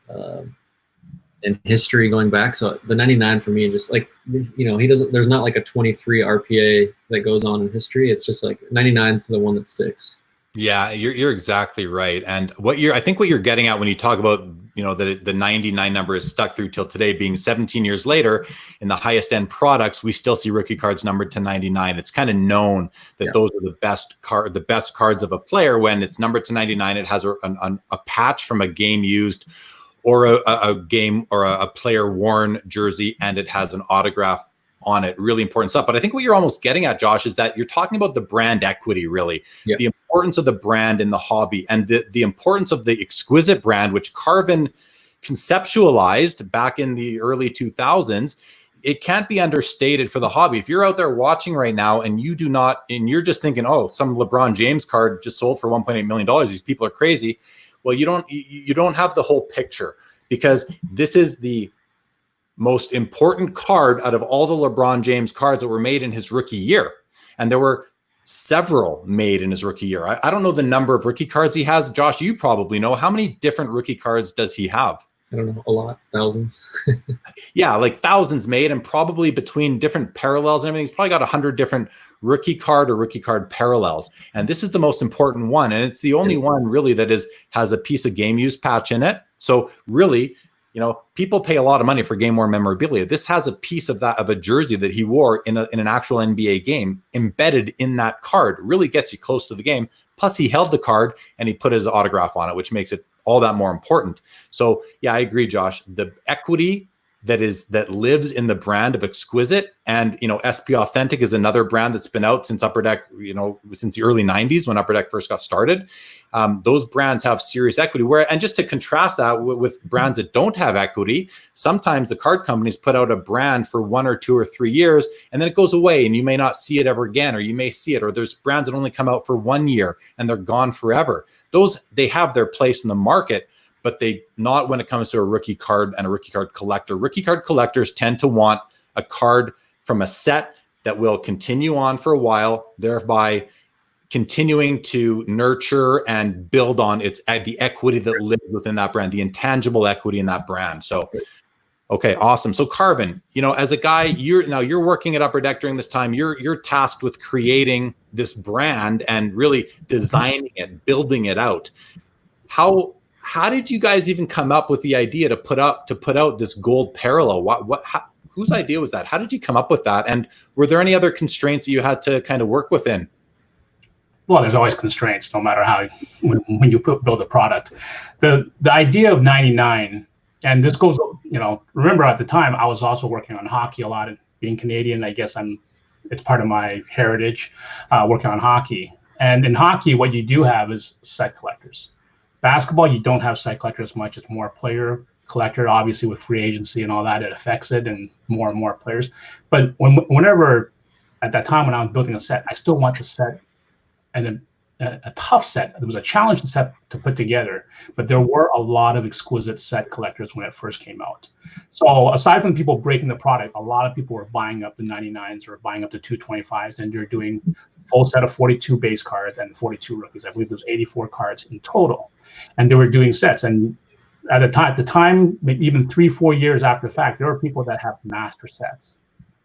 history going back. So the 99 for me, just like, there's not like a 23 RPA that goes on in history. It's just like 99 is the one that sticks. Yeah, you're exactly right. And I think what you're getting at when you talk about, the 99 number is stuck through till today, being 17 years later in the highest end products, we still see rookie cards numbered to 99. It's kind of known that those are the best cards of a player. When it's numbered to 99, it has a patch from a game used or a game or a player worn jersey, and it has an autograph on it. Really important stuff. But I think what you're almost getting at, Josh, is that you're talking about the brand equity, really. Yeah. The importance of the brand in the hobby, and the importance of the Exquisite brand, which Karvin conceptualized back in the early 2000s. It can't be understated for the hobby. If you're out there watching right now and you're just thinking, oh, some LeBron James card just sold for $1.8 million. These people are crazy. Well, you don't have the whole picture, because this is the most important card out of all the LeBron James cards that were made in his rookie year. And there were several made in his rookie year. I don't know the number of rookie cards he has. Josh, you probably know. How many different rookie cards does he have? I don't know, a lot, thousands. Yeah, like thousands made, and probably between different parallels and everything, he's probably got 100 different rookie card or rookie card parallels. And this is the most important one. And it's the only one really that has a piece of game use patch in it. So really, people pay a lot of money for game worn memorabilia. This has a piece of a jersey that he wore in an actual NBA game embedded in that card. Really gets you close to the game. Plus he held the card and he put his autograph on it, which makes it all that more important. So yeah, I agree, Josh. The equity that lives in the brand of Exquisite, and SP Authentic is another brand that's been out since Upper Deck, since the early 90s when Upper Deck first got started. Those brands have serious equity. And just to contrast that with brands that don't have equity, sometimes the card companies put out a brand for 1 or 2 or 3 years, and then it goes away, and you may not see it ever again, or you may see it, or there's brands that only come out for 1 year and they're gone forever. They have their place in the market, but not when it comes to a rookie card and a rookie card collector. Rookie card collectors tend to want a card from a set that will continue on for a while, thereby continuing to nurture and build on the equity that lives within that brand, the intangible equity in that brand. So, okay, awesome. So Karvin, as a guy, you're working at Upper Deck during this time. You're tasked with creating this brand and really designing it, building it out. How did you guys even come up with the idea to put out this gold parallel? Whose idea was that? How did you come up with that? And were there any other constraints that you had to kind of work within? Well, there's always constraints, no matter how when you build a product. The idea of 99, and this goes, remember at the time I was also working on hockey a lot. And being Canadian, I guess it's part of my heritage, working on hockey. And in hockey, what you do have is set collectors. Basketball, you don't have set collectors much. It's more player collector. Obviously, with free agency and all that, it affects it, and more players. But whenever at that time when I was building a set, I still want the set and a tough set. It was a challenging set to put together, but there were a lot of exquisite set collectors when it first came out. So aside from people breaking the product, a lot of people were buying up the 99s or buying up the 225s, and they're doing full set of 42 base cards and 42 rookies. I believe there's 84 cards in total, and they were doing sets. And at the time, maybe even 3-4 years after the fact, there were people that have master sets.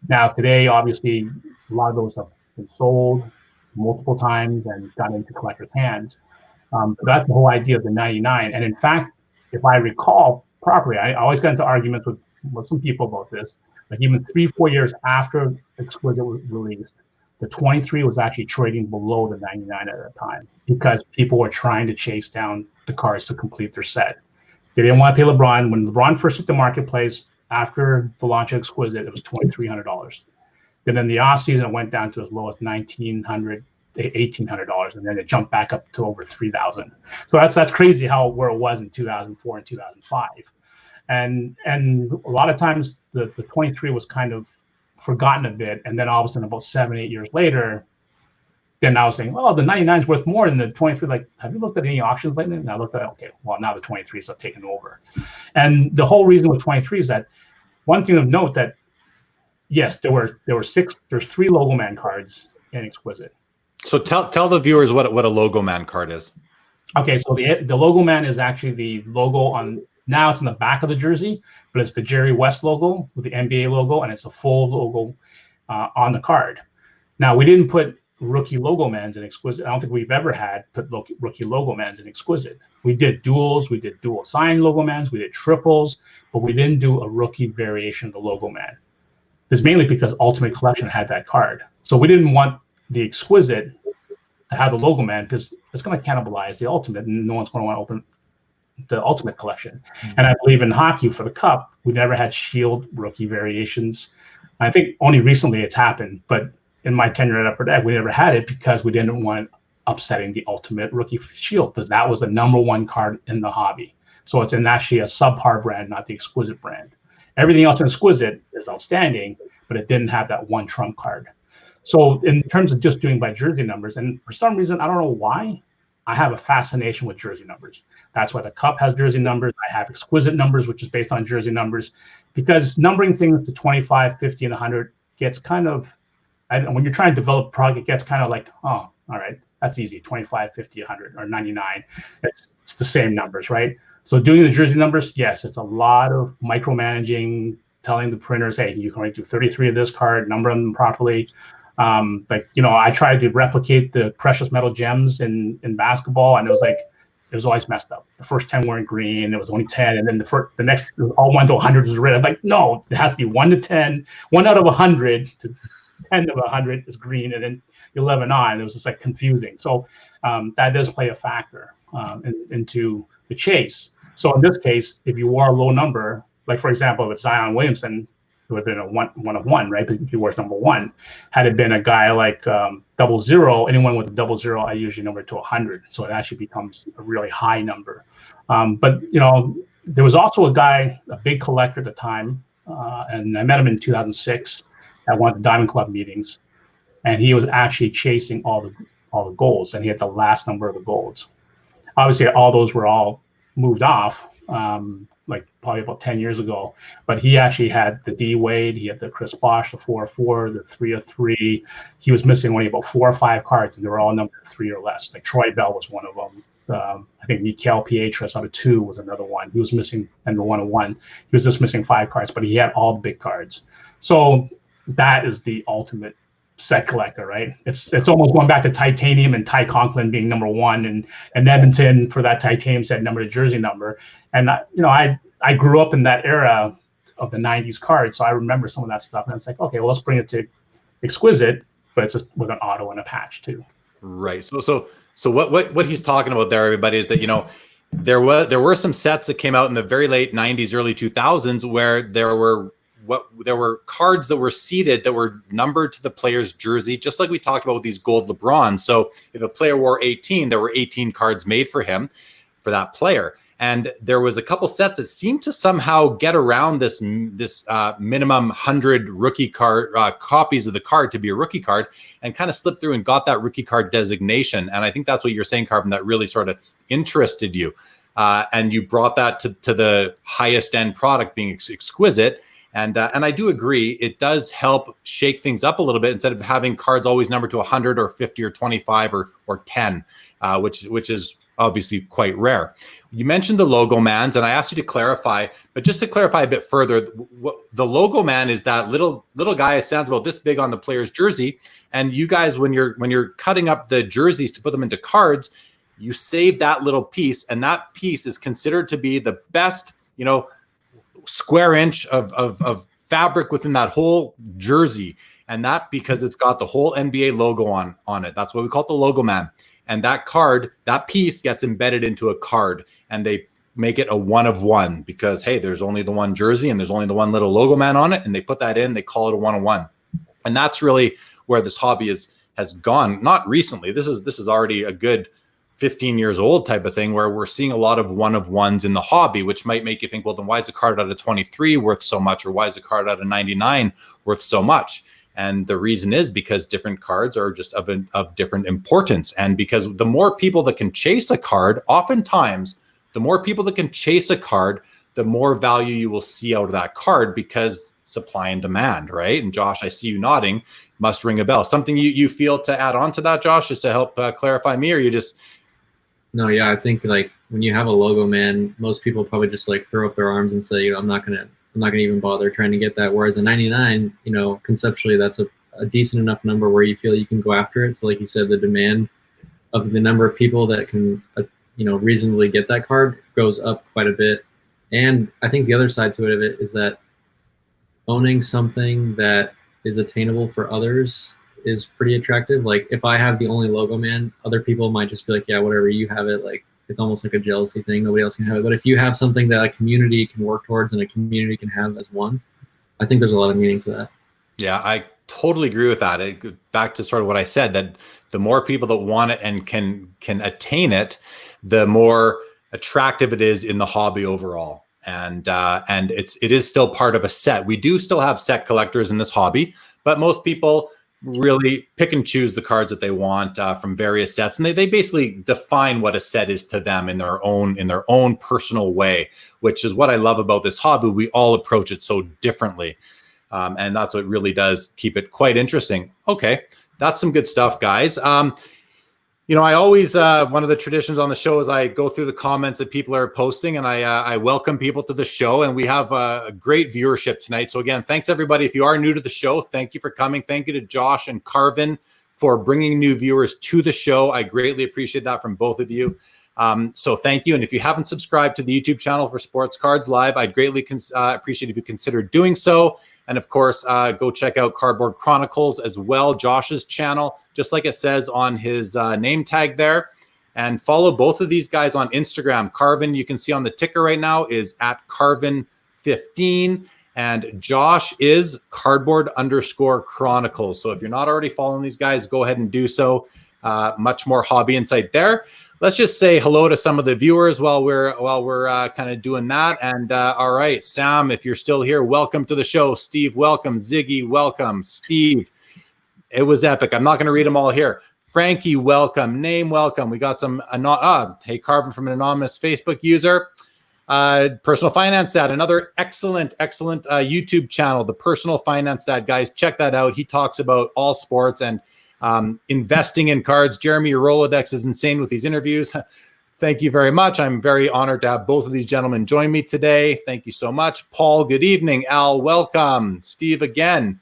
Now today, obviously, a lot of those have been sold multiple times and got into collectors' hands. But that's the whole idea of the 99. And in fact, if I recall properly, I always got into arguments with some people about this. Like even 3-4 years after Exquisite was released, the 23 was actually trading below the 99 at that time because people were trying to chase down the cards to complete their set. They didn't want to pay LeBron. When LeBron first hit the marketplace after the launch of Exquisite, it was $2,300. Then in the off season, it went down to as low as $1,900, $1,800, and then it jumped back up to over $3,000. So that's crazy where it was in 2004 and 2005. And a lot of times the 23 was kind of forgotten a bit, and then all of a sudden, about 7-8 years later, then I was saying, oh, the 99 is worth more than the 23. Like, have you looked at any auctions lately? And I looked at, okay, well, now the 23 is taking over. And the whole reason with 23 is that one thing of note that yes, there's 3 Logo Man cards in Exquisite. So tell the viewers what a Logo Man card is. Okay, so the Logo Man is actually the logo on, now it's in the back of the jersey, but it's the Jerry West logo with the NBA logo, and it's a full logo on the card. Now, we didn't put rookie Logo Mans in Exquisite. I don't think we've ever had put rookie Logo Mans in Exquisite. We did duals, we did dual sign Logo Mans, we did triples, but we didn't do a rookie variation of the Logo Man. It's mainly because Ultimate Collection had that card. So we didn't want the Exquisite to have the Logo Man because it's going to cannibalize the Ultimate, and no one's going to want to open the Ultimate Collection. And I believe in hockey for the Cup, we never had Shield rookie variations. I think only recently it's happened, but in my tenure at Upper Deck, we never had it because we didn't want upsetting the Ultimate Rookie Shield, because that was the #1 card in the hobby. So it's actually a subpar brand, not the Exquisite brand. Everything else in Exquisite is outstanding, but it didn't have that one trump card. So in terms of just doing by jersey numbers, and for some reason, I don't know why, I have a fascination with jersey numbers. That's why the Cup has jersey numbers. I have Exquisite numbers, which is based on jersey numbers, because numbering things to 25, 50, and 100 gets kind of, when you're trying to develop a product, it gets kind of like, oh, all right, that's easy, 25, 50, 100, or 99. It's the same numbers, right? So doing the jersey numbers, yes, it's a lot of micromanaging, telling the printers, hey, you can only do 33 of this card, number them properly. I tried to replicate the precious metal gems in basketball, and it was always messed up. The first 10 weren't green, it was only 10, and then the next all 1 to 100 was red. I'm like, no, it has to be 1 to 10, 1 out of 100 to 10 of 100 is green, and then 11 on. It was just like confusing. So that does play a factor into the chase. So in this case, if you wore a low number, like for example, with Zion Williamson, it would have been a one of one, right? Because he wears #1. Had it been a guy like 00, anyone with a 00, I usually number to 100. So it actually becomes a really high number. But there was also a guy, a big collector at the time, and I met him in 2006 at one of the Diamond Club meetings, and he was actually chasing all the golds, and he had the last number of the golds. Obviously, all those were all moved off, like probably about 10 years ago. But he actually had the D Wade, he had the Chris Bosh, the 4/4, the 3/3. He was missing only about 4 or 5 cards, and they were all numbered 3 or less. Like Troy Bell was one of them. I think Mikael Pietrus out of 2 was another one. He was missing number 101. He was just missing 5 cards, but he had all the big cards. So that is the ultimate set collector, right? It's almost going back to Titanium and Ty Conklin being #1, and Edmonton for that Titanium set number, the jersey number. And I grew up in that era of the 90s cards, so I remember some of that stuff. And I was like, okay, well, let's bring it to Exquisite, but it's just with an auto and a patch too. Right. So what he's talking about there, everybody, is that there were some sets that came out in the very late 90s, early 2000s where there were cards that were seeded that were numbered to the player's jersey, just like we talked about with these gold LeBrons. So if a player wore 18, there were 18 cards made for him, for that player. And there was a couple sets that seemed to somehow get around this minimum 100 rookie card copies of the card to be a rookie card, and kind of slipped through and got that rookie card designation. And I think that's what you're saying, Karvin, that really sort of interested you. And you brought that to the highest end product being exquisite. And I do agree, it does help shake things up a little bit instead of having cards always numbered to 100 or 50 or 25 or 10, which is obviously quite rare. You mentioned the logo mans, and I asked you to clarify, but just to clarify a bit further, the logo man is that little guy that stands about this big on the player's jersey. And you guys, when you're cutting up the jerseys to put them into cards, you save that little piece, and that piece is considered to be the best, square inch of fabric within that whole jersey. And that because it's got the whole NBA logo on it. That's what we call it, the logo man. And that card, that piece gets embedded into a card, and they make it a 1 of 1 because, hey, there's only the one jersey and there's only the one little logo man on it. And they put that in, they call it a 1 of 1. And that's really where this hobby has gone. Not recently. This is already a good 15 years old type of thing, where we're seeing a lot of 1 of 1s in the hobby, which might make you think, well, then why is a card out of 23 worth so much? Or why is a card out of 99 worth so much? And the reason is because different cards are just of different importance. And because the more people that can chase a card, oftentimes, the more people that can chase a card, the more value you will see out of that card, because supply and demand, right? And Josh, I see you nodding, must ring a bell. Something you feel to add on to that, Josh, just to help clarify me, or you just... No, yeah, I think like when you have a logo man, most people probably just like throw up their arms and say, I'm not gonna even bother trying to get that. Whereas a 99, conceptually that's a decent enough number where you feel you can go after it. So like you said, the demand of the number of people that can reasonably get that card goes up quite a bit. And I think the other side to it is that owning something that is attainable for others is pretty attractive. Like if I have the only logo man, other people might just be like, yeah, whatever, you have it. Like it's almost like a jealousy thing. Nobody else can have it. But if you have something that a community can work towards and a community can have as one, I think there's a lot of meaning to that. Yeah, I totally agree with that. It goes back to sort of what I said, that the more people that want it and can attain it, the more attractive it is in the hobby overall. And it is still part of a set. We do still have set collectors in this hobby, but most people really pick and choose the cards that they want from various sets, and they basically define what a set is to them in their own personal way, which is what I love about this hobby. We all approach it so differently, and that's what really does keep it quite interesting. Okay, that's some good stuff, guys. I always, one of the traditions on the show is I go through the comments that people are posting, and I welcome people to the show, and we have a great viewership tonight. So again, thanks everybody. If you are new to the show, thank you for coming. Thank you to Josh and Karvin for bringing new viewers to the show. I greatly appreciate that from both of you. So thank you. And if you haven't subscribed to the YouTube channel for Sports Cards Live, I'd greatly appreciate if you consider doing so. And of course, go check out Cardboard Chronicles as well, Josh's channel, just like it says on his name tag there. And follow both of these guys on Instagram. Karvin, you can see on the ticker right now, is at Karvin15. And Josh is Cardboard_Chronicles. So if you're not already following these guys, go ahead and do so. Much more hobby insight there. Let's just say hello to some of the viewers while we're kind of doing that. And all right, Sam, if you're still here, welcome to the show. Steve, welcome. Ziggy, welcome. Steve, it was epic. I'm not going to read them all here. Frankie, welcome. Name, welcome. We got some hey, Karvin from an anonymous Facebook user. Personal Finance Dad, another excellent YouTube channel, the Personal Finance Dad. Guys, check that out. He talks about all sports and investing in cards. Jeremy, your Rolodex is insane with these interviews. Thank you very much. I'm very honored to have both of these gentlemen join me today. Thank you so much. Paul, good evening. Al, welcome. Steve, again.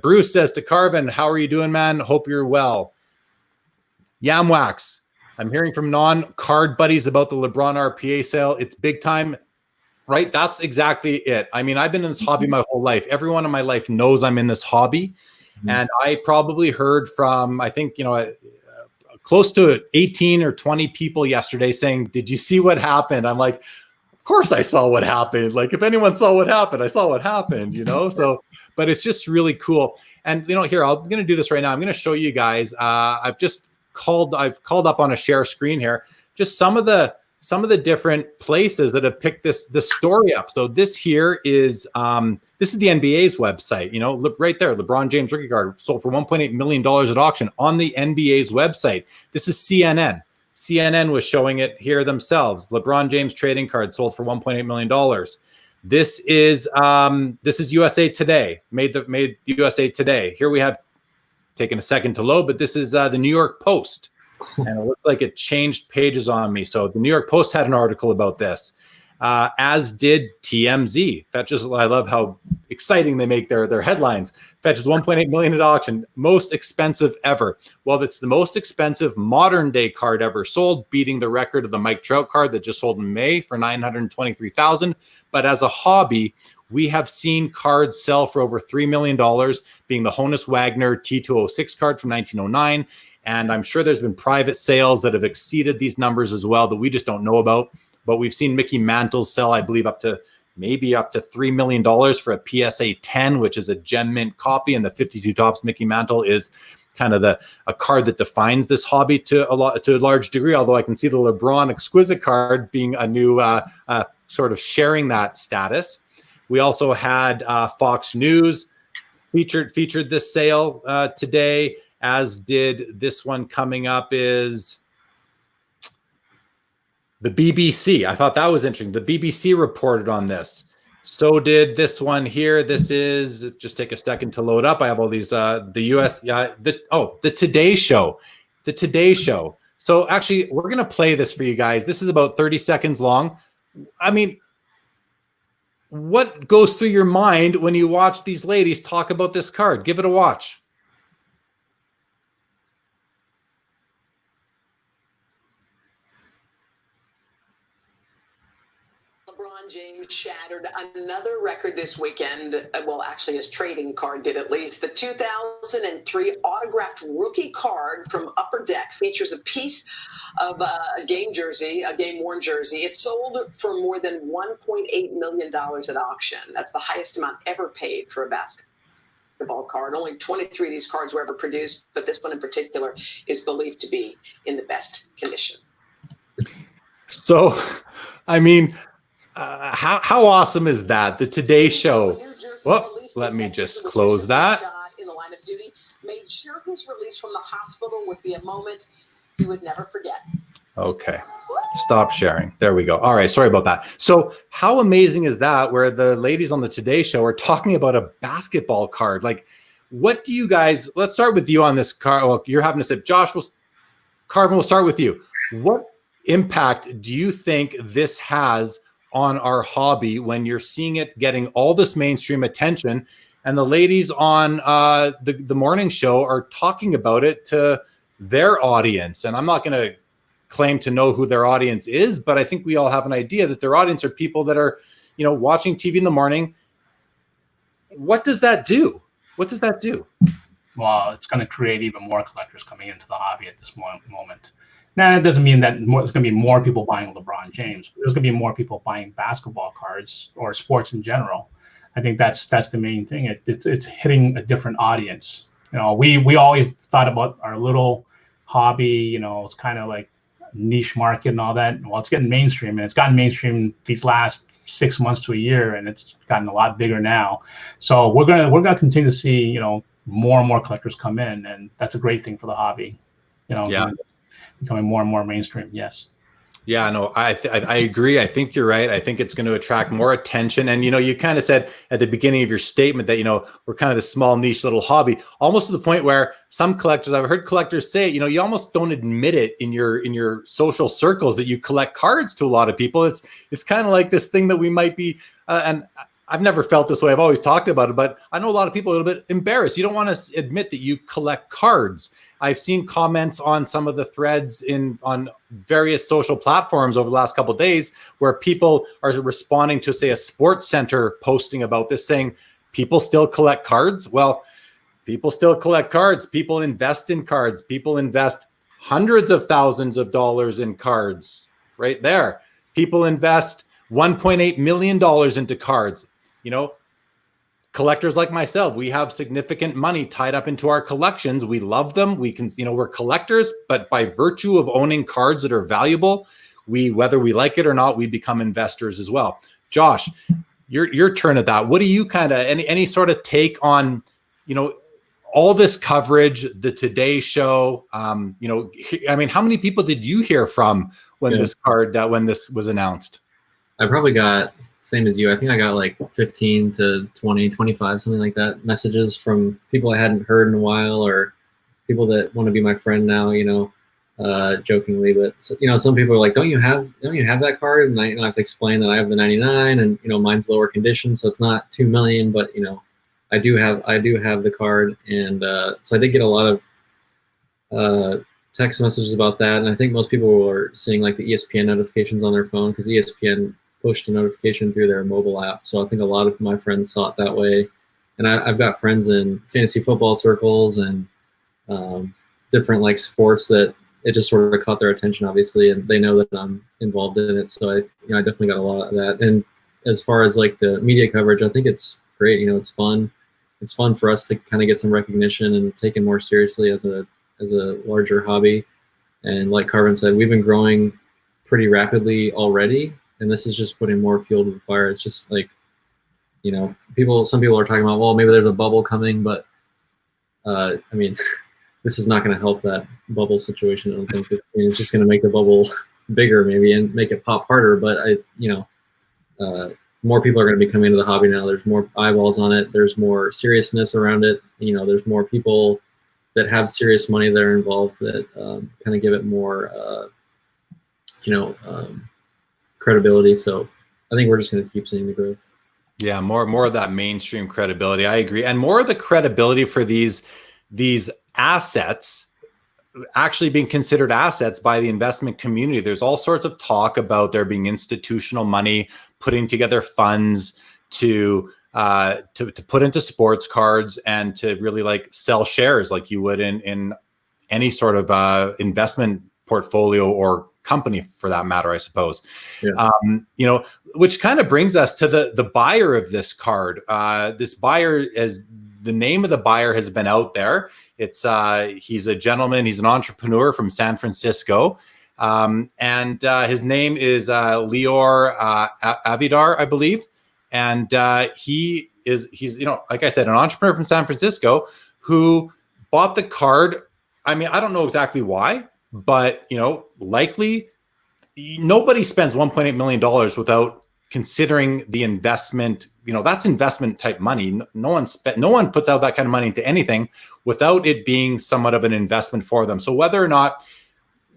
Bruce says to Karvin, how are you doing, man? Hope you're well. Yamwax, I'm hearing from non-card buddies about the Lebron RPA sale. It's big time, right? That's exactly it. I mean, I've been in this hobby my whole life. Everyone in my life knows I'm in this hobby. And I probably heard from, I think, close to 18 or 20 people yesterday saying, did you see what happened? I'm like, of course I saw what happened. Like, if anyone saw what happened, I saw what happened, So, but it's just really cool. And, here, I'm going to do this right now. I'm going to show you guys. I've called up on a share screen here, just some of the some of the different places that have picked this story up. So this here is the NBA's website. You know, look right there, LeBron James Rookie Card sold for $1.8 million at auction on the NBA's website. This is CNN. CNN was showing it here themselves. LeBron James trading card sold for $1.8 million. This is USA Today. Made USA Today. Here we have taken a second to load, but this is the New York Post. And it looks like it changed pages on me. So the New York Post had an article about this, as did TMZ. Fetches, I love how exciting they make their headlines. Fetches $1.8 million at auction, most expensive ever. Well, it's the most expensive modern day card ever sold, beating the record of the Mike Trout card that just sold in May for $923,000. But as a hobby, we have seen cards sell for over $3 million, being the Honus Wagner T206 card from 1909. And I'm sure there's been private sales that have exceeded these numbers as well that we just don't know about. But we've seen Mickey Mantles sell, I believe, up to $3 million for a PSA 10, which is a gem mint copy. And the 52 Topps Mickey Mantle is kind of a card that defines this hobby to a large degree. Although I can see the LeBron Exquisite card being a new sort of sharing that status. We also had Fox News featured this sale today. As did this one coming up is the BBC. I thought that was interesting. The BBC reported on this. So did this one here. This is, just take a second to load up. I have all these, the US, the Today Show. The Today Show. So actually, we're going to play this for you guys. This is about 30 seconds long. I mean, what goes through your mind when you watch these ladies talk about this card? Give it a watch. LeBron James shattered another record this weekend. Well, actually, his trading card did at least. The 2003 autographed rookie card from Upper Deck features a piece of a game jersey, a game-worn jersey. It sold for more than $1.8 million at auction. That's the highest amount ever paid for a basketball card. Only 23 of these cards were ever produced, but this one in particular is believed to be in the best condition. So, I mean, how awesome is that? The Today Show. Well, let me just close that. In the line of duty, made sure his release from the hospital would be a moment he would never forget. Okay. Stop sharing. There we go. All right. Sorry about that. So how amazing is that where the ladies on the Today Show are talking about a basketball card? Like, what do you guys, let's start with you on this card. Well, you're having a sip. Josh, Karvin, we'll start with you. What impact do you think this has on our hobby when you're seeing it getting all this mainstream attention and the ladies on the morning show are talking about it to their audience? And I'm not going to claim to know who their audience is, but I think we all have an idea that their audience are people that are, you know, watching TV in the morning. What does that do? What does that do? Well, it's going to create even more collectors coming into the hobby at this moment. Now, that doesn't mean that there's going to be more people buying LeBron James. There's going to be more people buying basketball cards or sports in general. I think that's the main thing. It's hitting a different audience. You know, we always thought about our little hobby. You know, it's kind of like niche market and all that. Well, it's getting mainstream, and it's gotten mainstream these last 6 months to a year, and it's gotten a lot bigger now. So we're gonna continue to see, you know, more and more collectors come in, and that's a great thing for the hobby. You know, yeah. Becoming more and more mainstream. Yes. Yeah, no, I agree. I think you're right. I think it's going to attract more attention. And, you know, you kind of said at the beginning of your statement that, you know, we're kind of this small niche little hobby, almost to the point where some collectors, I've heard collectors say, you know, you almost don't admit it in your social circles that you collect cards. To a lot of people, it's kind of like this thing that we might be, and I've never felt this way. I've always talked about it, but I know a lot of people are a little bit embarrassed. You don't want to admit that you collect cards. I've seen comments on some of the threads on various social platforms over the last couple of days where people are responding to, say, a sports center posting about this, saying people still collect cards. Well, people still collect cards. People invest in cards. People invest hundreds of thousands of dollars in cards right there. People invest $1.8 million into cards. You know, collectors like myself, we have significant money tied up into our collections. We love them. We can, you know, we're collectors, but by virtue of owning cards that are valuable, whether we like it or not, we become investors as well. Josh, your turn at that. What do you kind of, any sort of take on, all this coverage, the Today Show? I mean, how many people did you hear from when this card, when this was announced? I probably got, same as you, I think I got like 15 to 20, 25, something like that, messages from people I hadn't heard in a while, or people that want to be my friend now, jokingly. But some people are like, don't you have that card? And I have to explain that I have the 99, and mine's lower condition, so it's not 2 million, but I do have the card. And so I did get a lot of text messages about that, and I think most people are seeing like the ESPN notifications on their phone, because ESPN pushed a notification through their mobile app. So I think a lot of my friends saw it that way. And I've got friends in fantasy football circles and different like sports that it just sort of caught their attention, obviously, and they know that I'm involved in it. So I definitely got a lot of that. And as far as like the media coverage, I think it's great. It's fun. It's fun for us to kind of get some recognition and take it more seriously as a larger hobby. And like Karvin said, we've been growing pretty rapidly already, and this is just putting more fuel to the fire. It's just like, some people are talking about, well, maybe there's a bubble coming, but I mean, this is not going to help that bubble situation. I don't think it's just going to make the bubble bigger maybe and make it pop harder. But more people are going to be coming into the hobby now. There's more eyeballs on it. There's more seriousness around it. There's more people that have serious money that are involved that kind of give it more, credibility. So I think we're just going to keep seeing the growth. Yeah, more of that mainstream credibility. I agree, and more of the credibility for these assets actually being considered assets by the investment community. There's all sorts of talk about there being institutional money putting together funds to put into sports cards and to really like sell shares like you would in any sort of investment portfolio or company for that matter, I suppose. Yeah. Which kind of brings us to the buyer of this card. This buyer, as the name of the buyer has been out there. It's he's a gentleman. He's an entrepreneur from San Francisco, and his name is Lior Avidar, I believe. And he's like I said, an entrepreneur from San Francisco who bought the card. I mean, I don't know exactly why, but likely nobody spends $1.8 million without considering the investment. That's investment type money. No one puts out that kind of money into anything without it being somewhat of an investment for them. So whether or not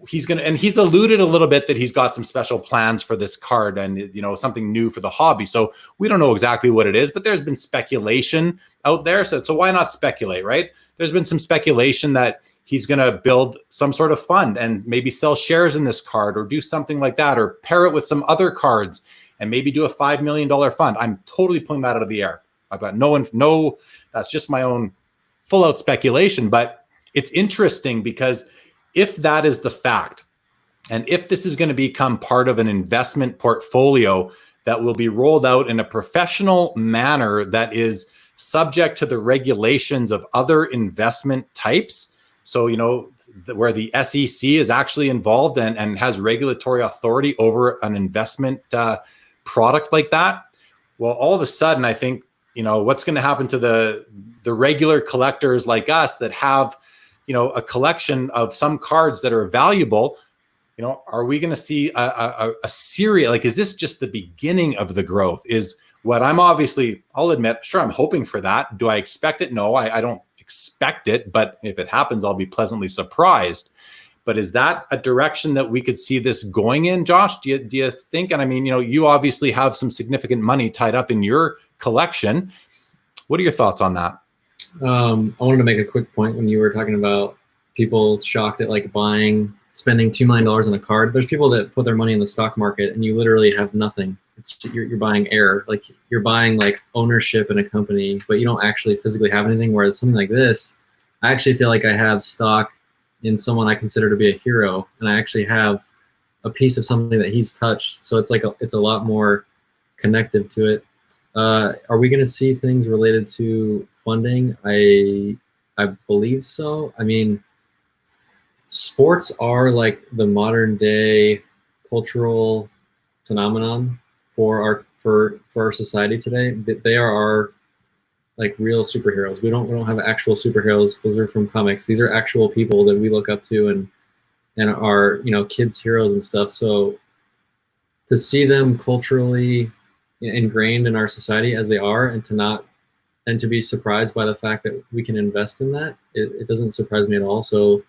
he's alluded a little bit that he's got some special plans for this card and something new for the hobby. So we don't know exactly what it is, but there's been speculation out there. So why not speculate, right? There's been some speculation that he's going to build some sort of fund and maybe sell shares in this card or do something like that, or pair it with some other cards and maybe do a $5 million fund. I'm totally pulling that out of the air. I've got no, that's just my own full out speculation, but it's interesting because if that is the fact, and if this is going to become part of an investment portfolio that will be rolled out in a professional manner that is subject to the regulations of other investment types, so, where the SEC is actually involved and has regulatory authority over an investment product like that, well, all of a sudden, I think, what's going to happen to the regular collectors like us that have, a collection of some cards that are valuable, are we going to see a series? Like, is this just the beginning of the growth? Is what I'll admit, sure, I'm hoping for that. Do I expect it? No, I don't expect it, but if it happens, I'll be pleasantly surprised. But is that a direction that we could see this going in, Josh? Do you think? And I mean, you obviously have some significant money tied up in your collection. What are your thoughts on that? I wanted to make a quick point when you were talking about people shocked at like spending $2 million on a card. There's people that put their money in the stock market and you literally have nothing. You're buying air, like you're buying like ownership in a company, but you don't actually physically have anything. Whereas something like this, I actually feel like I have stock in someone I consider to be a hero, and I actually have a piece of something that he's touched. So it's like it's a lot more connective to it. Are we going to see things related to funding? I believe so. I mean, sports are like the modern day cultural phenomenon for our society today. They are our like real superheroes. We don't have actual superheroes. Those are from comics. These are actual people that we look up to and are, you know, kids' heroes and stuff. So to see them culturally ingrained in our society as they are, and to be surprised by the fact that we can invest in that, it doesn't surprise me at all. So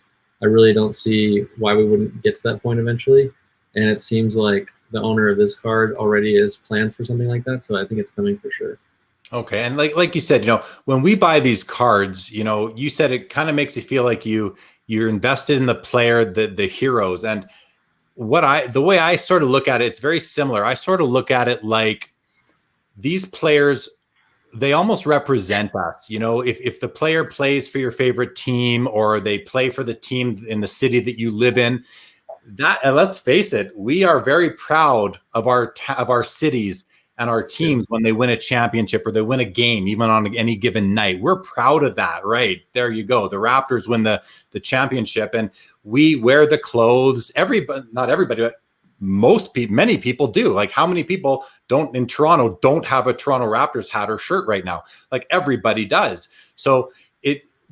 I really don't see why we wouldn't get to that point eventually. And it seems like the owner of this card already has plans for something like that. So I think it's coming for sure. Okay. And like you said, you know, when we buy these cards, you know, you said it kind of makes you feel like you're invested in the player, the heroes. And the way I sort of look at it, it's very similar. I sort of look at it like these players, they almost represent us. You know, if the player plays for your favorite team, or they play for the team in the city that you live in, and let's face it, we are very proud of our cities and our teams when they win a championship or they win a game, even on any given night. We're proud of that, right? There you go. The Raptors win the championship, and we wear the clothes. Not everybody, but many people do. Like, how many people in Toronto don't have a Toronto Raptors hat or shirt right now? Like, everybody does. So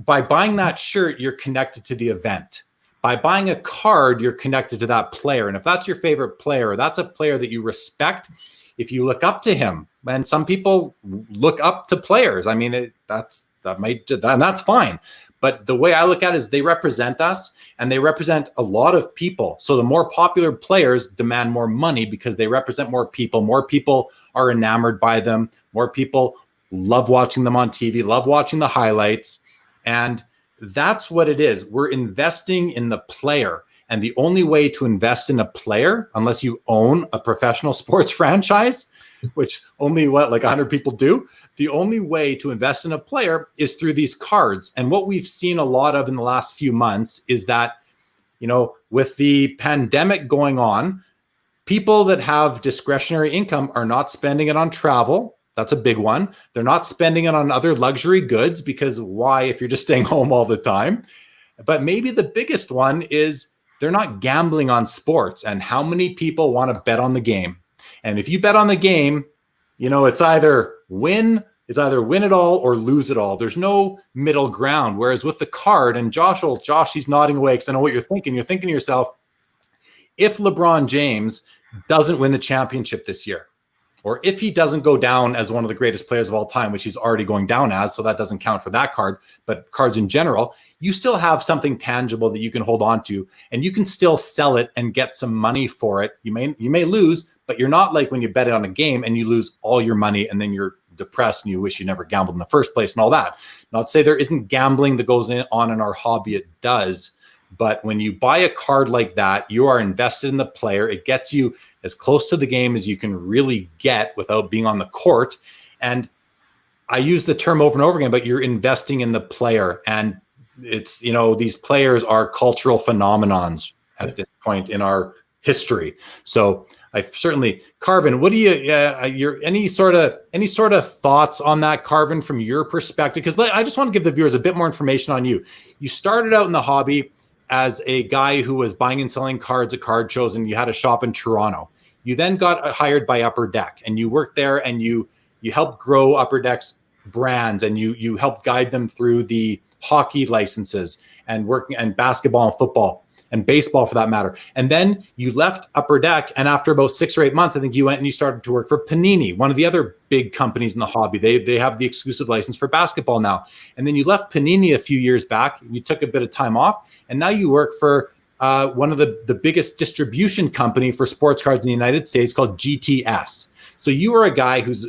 by buying that shirt, you're connected to the event. By buying a card, you're connected to that player. And if that's your favorite player, that's a player that you respect, if you look up to him, and some people look up to players, I mean, that's fine. But the way I look at it is they represent us, and they represent a lot of people. So the more popular players demand more money because they represent more people. More people are enamored by them. More people love watching them on TV, love watching the highlights. And that's what it is. We're investing in the player. And the only way to invest in a player, unless you own a professional sports franchise, which only like 100 people do, the only way to invest in a player is through these cards. And what we've seen a lot of in the last few months is that, you know, with the pandemic going on, people that have discretionary income are not spending it on travel. That's a big one. They're not spending it on other luxury goods, because why, if you're just staying home all the time? But maybe the biggest one is they're not gambling on sports. And how many people want to bet on the game? And if you bet on the game, you know, it's either win it all or lose it all. There's no middle ground. Whereas with the card, and Josh, he's nodding away because I know what you're thinking. You're thinking to yourself, if LeBron James doesn't win the championship this year, or if he doesn't go down as one of the greatest players of all time, which he's already going down as, so that doesn't count for that card, but cards in general, you still have something tangible that you can hold on to, and you can still sell it and get some money for it. You may lose, but you're not like when you bet it on a game and you lose all your money and then you're depressed and you wish you never gambled in the first place and all that. Not to say there isn't gambling that goes on in our hobby, it does. But when you buy a card like that, you are invested in the player. It gets you as close to the game as you can really get without being on the court. And I use the term over and over again, but you're investing in the player. And it's, you know, these players are cultural phenomenons at this point in our history. So I certainly, Karvin, what do you, any sort of thoughts on that, Karvin, from your perspective? Because I just want to give the viewers a bit more information on you. You started out in the hobby as a guy who was buying and selling cards at card shows, and you had a shop in Toronto. You then got hired by Upper Deck, and you worked there, and you helped grow Upper Deck's brands, and you helped guide them through the hockey licenses and working and basketball and football and baseball for that matter. And then you left Upper Deck, and after about 6 or 8 months, I think you went and you started to work for Panini, one of the other big companies in the hobby. They have the exclusive license for basketball now. And then you left Panini a few years back. You took a bit of time off, and now you work for one of the biggest distribution company for sports cards in the United States called GTS. So you are a guy who's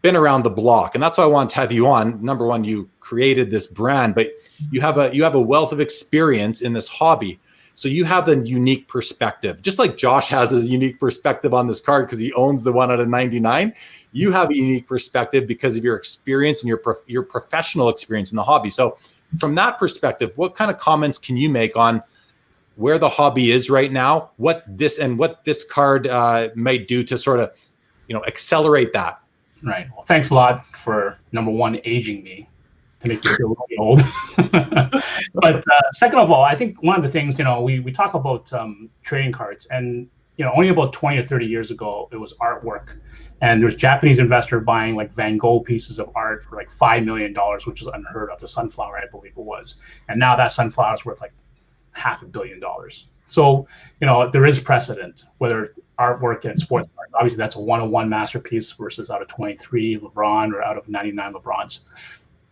been around the block, and that's why I wanted to have you on. Number one, you created this brand, but you have a wealth of experience in this hobby. So you have a unique perspective, just like Josh has a unique perspective on this card because he owns the 1 out of 99. You have a unique perspective because of your experience and your professional experience in the hobby. So from that perspective, what kind of comments can you make on where the hobby is right now, what this card might do to sort of, you know, accelerate that? Right. Well, thanks a lot for, number one, aging me to make me feel really old. But second of all, I think one of the things, you know, we talk about trading cards, and only about 20 or 30 years ago, it was artwork. And there's Japanese investor buying like Van Gogh pieces of art for like $5 million, which is unheard of. The sunflower, I believe it was. And now that sunflower is worth like $500 million. So, there is precedent, whether artwork and sports art. Obviously, that's a 101 masterpiece versus out of 23 LeBron or out of 99 LeBrons.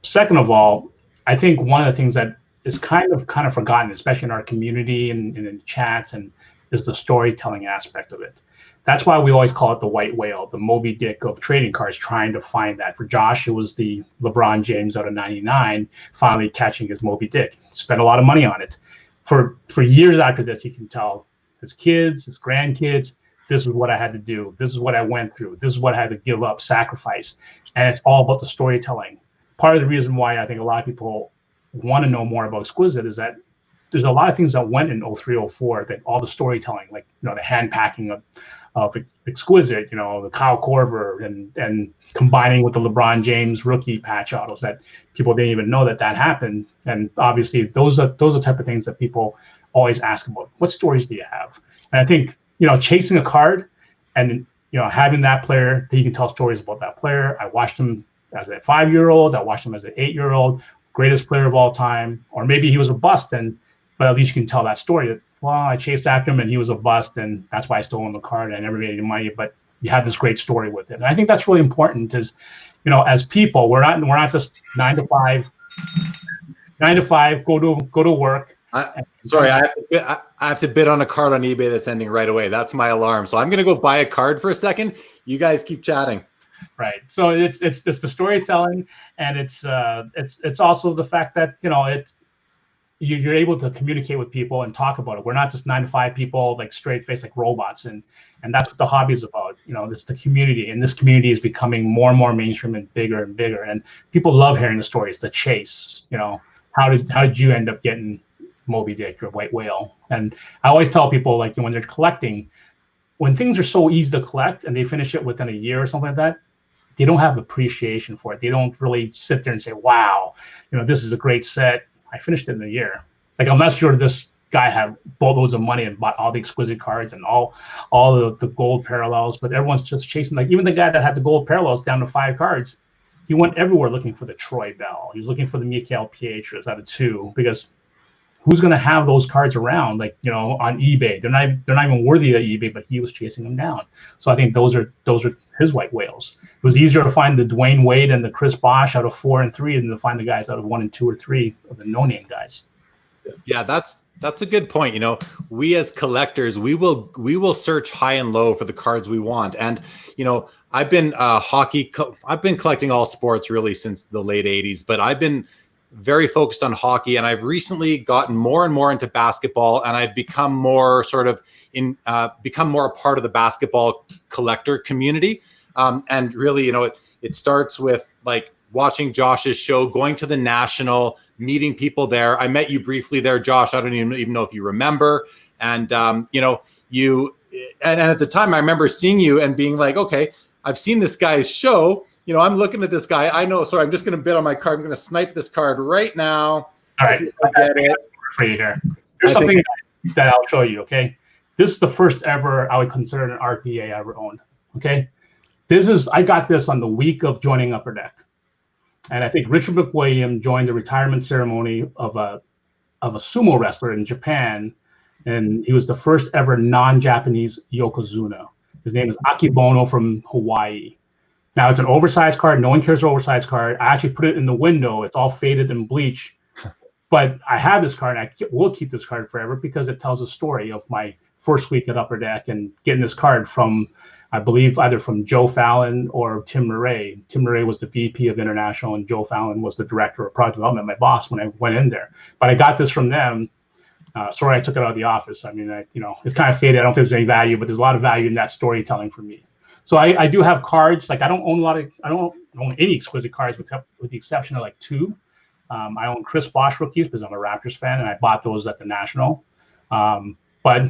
Second of all, I think one of the things that is kind of forgotten, especially in our community and in chats, and is the storytelling aspect of it. That's why we always call it the white whale, the Moby Dick of trading cards, trying to find that. For Josh, it was the LeBron James out of 99, finally catching his Moby Dick. Spent a lot of money on it. For years after this, you can tell his kids, his grandkids, this is what I had to do. This is what I went through. This is what I had to give up, sacrifice. And it's all about the storytelling. Part of the reason why I think a lot of people want to know more about Exquisite is that there's a lot of things that went in 03, 04, that all the storytelling, like, the hand packing of Exquisite, the Kyle Korver and combining with the LeBron James rookie patch autos that people didn't even know that happened. And obviously those are the type of things that people always ask about. What stories do you have? And I think, chasing a card and, having that player that you can tell stories about that player. I watched him as a 5-year-old. I watched him as an 8-year-old, greatest player of all time, or maybe he was a bust, but at least you can tell that story that, well, I chased after him and he was a bust, and that's why I stole the card and I never made any money, but you had this great story with it. And I think that's really important is, as people, we're not just 9 to 5, go to work. Sorry, I have to bid on a card on eBay that's ending right away. That's my alarm. So I'm going to go buy a card for a second. You guys keep chatting. Right. So it's the storytelling, and it's also the fact that, you're able to communicate with people and talk about it. We're not just 9 to 5 people, like straight face, like robots. And that's what the hobby is about. It's the community, and this community is becoming more and more mainstream and bigger. And people love hearing the stories, the chase, how did you end up getting Moby Dick or white whale? And I always tell people, like, when they're collecting, when things are so easy to collect and they finish it within a year or something like that, they don't have appreciation for it. They don't really sit there and say, wow, this is a great set. I finished it in a year. Like, unless you're this guy had boatloads of money and bought all the Exquisite cards and all the gold parallels, but everyone's just chasing, like, even the guy that had the gold parallels down to 5 cards, he went everywhere looking for the Troy Bell. He was looking for the Mikael Pietrus out of 2, because who's going to have those cards around, like, on eBay? They're not even worthy of eBay, but he was chasing them down. So I think those are his white whales. It was easier to find the Dwayne Wade and the Chris Bosh out of 4 and 3 than to find the guys out of 1 and 2 or 3 of the no-name guys. Yeah, that's a good point. We as collectors, we will search high and low for the cards we want. And I've been I've been collecting all sports really since the late 80s, but I've been very focused on hockey, and I've recently gotten more and more into basketball, and I've become more become more a part of the basketball collector community. And really, it starts with, like, watching Josh's show, going to the National, meeting people there. I met you briefly there, Josh. I don't even know if you remember. And you and at the time, I remember seeing you and being like, okay, I've seen this guy's show. I'm looking at this guy. I know. Sorry, I'm just going to bid on my card. I'm going to snipe this card right now. All right. I get it. For you here. Here's something that I'll show you. Okay. This is the first ever I would consider an RPA I ever owned. Okay. I got this on the week of joining Upper Deck. And I think Richard McWilliam joined the retirement ceremony of a sumo wrestler in Japan. And he was the first ever non-Japanese Yokozuna. His name is Akibono from Hawaii. Now, it's an oversized card. No one cares about oversized card. I actually put it in the window. It's all faded and bleached. But I have this card, and I will keep this card forever because it tells a story of my first week at Upper Deck and getting this card from, I believe, either from Joe Fallon or Tim Murray. Tim Murray was the VP of International, and Joe Fallon was the Director of Product Development, my boss, when I went in there. But I got this from them. Sorry, I took it out of the office. I mean, it's kind of faded. I don't think there's any value, but there's a lot of value in that storytelling for me. So I do have cards. Like, I don't own any Exquisite cards with the exception of like 2. I own Chris Bosh rookies because I'm a Raptors fan, and I bought those at the National. But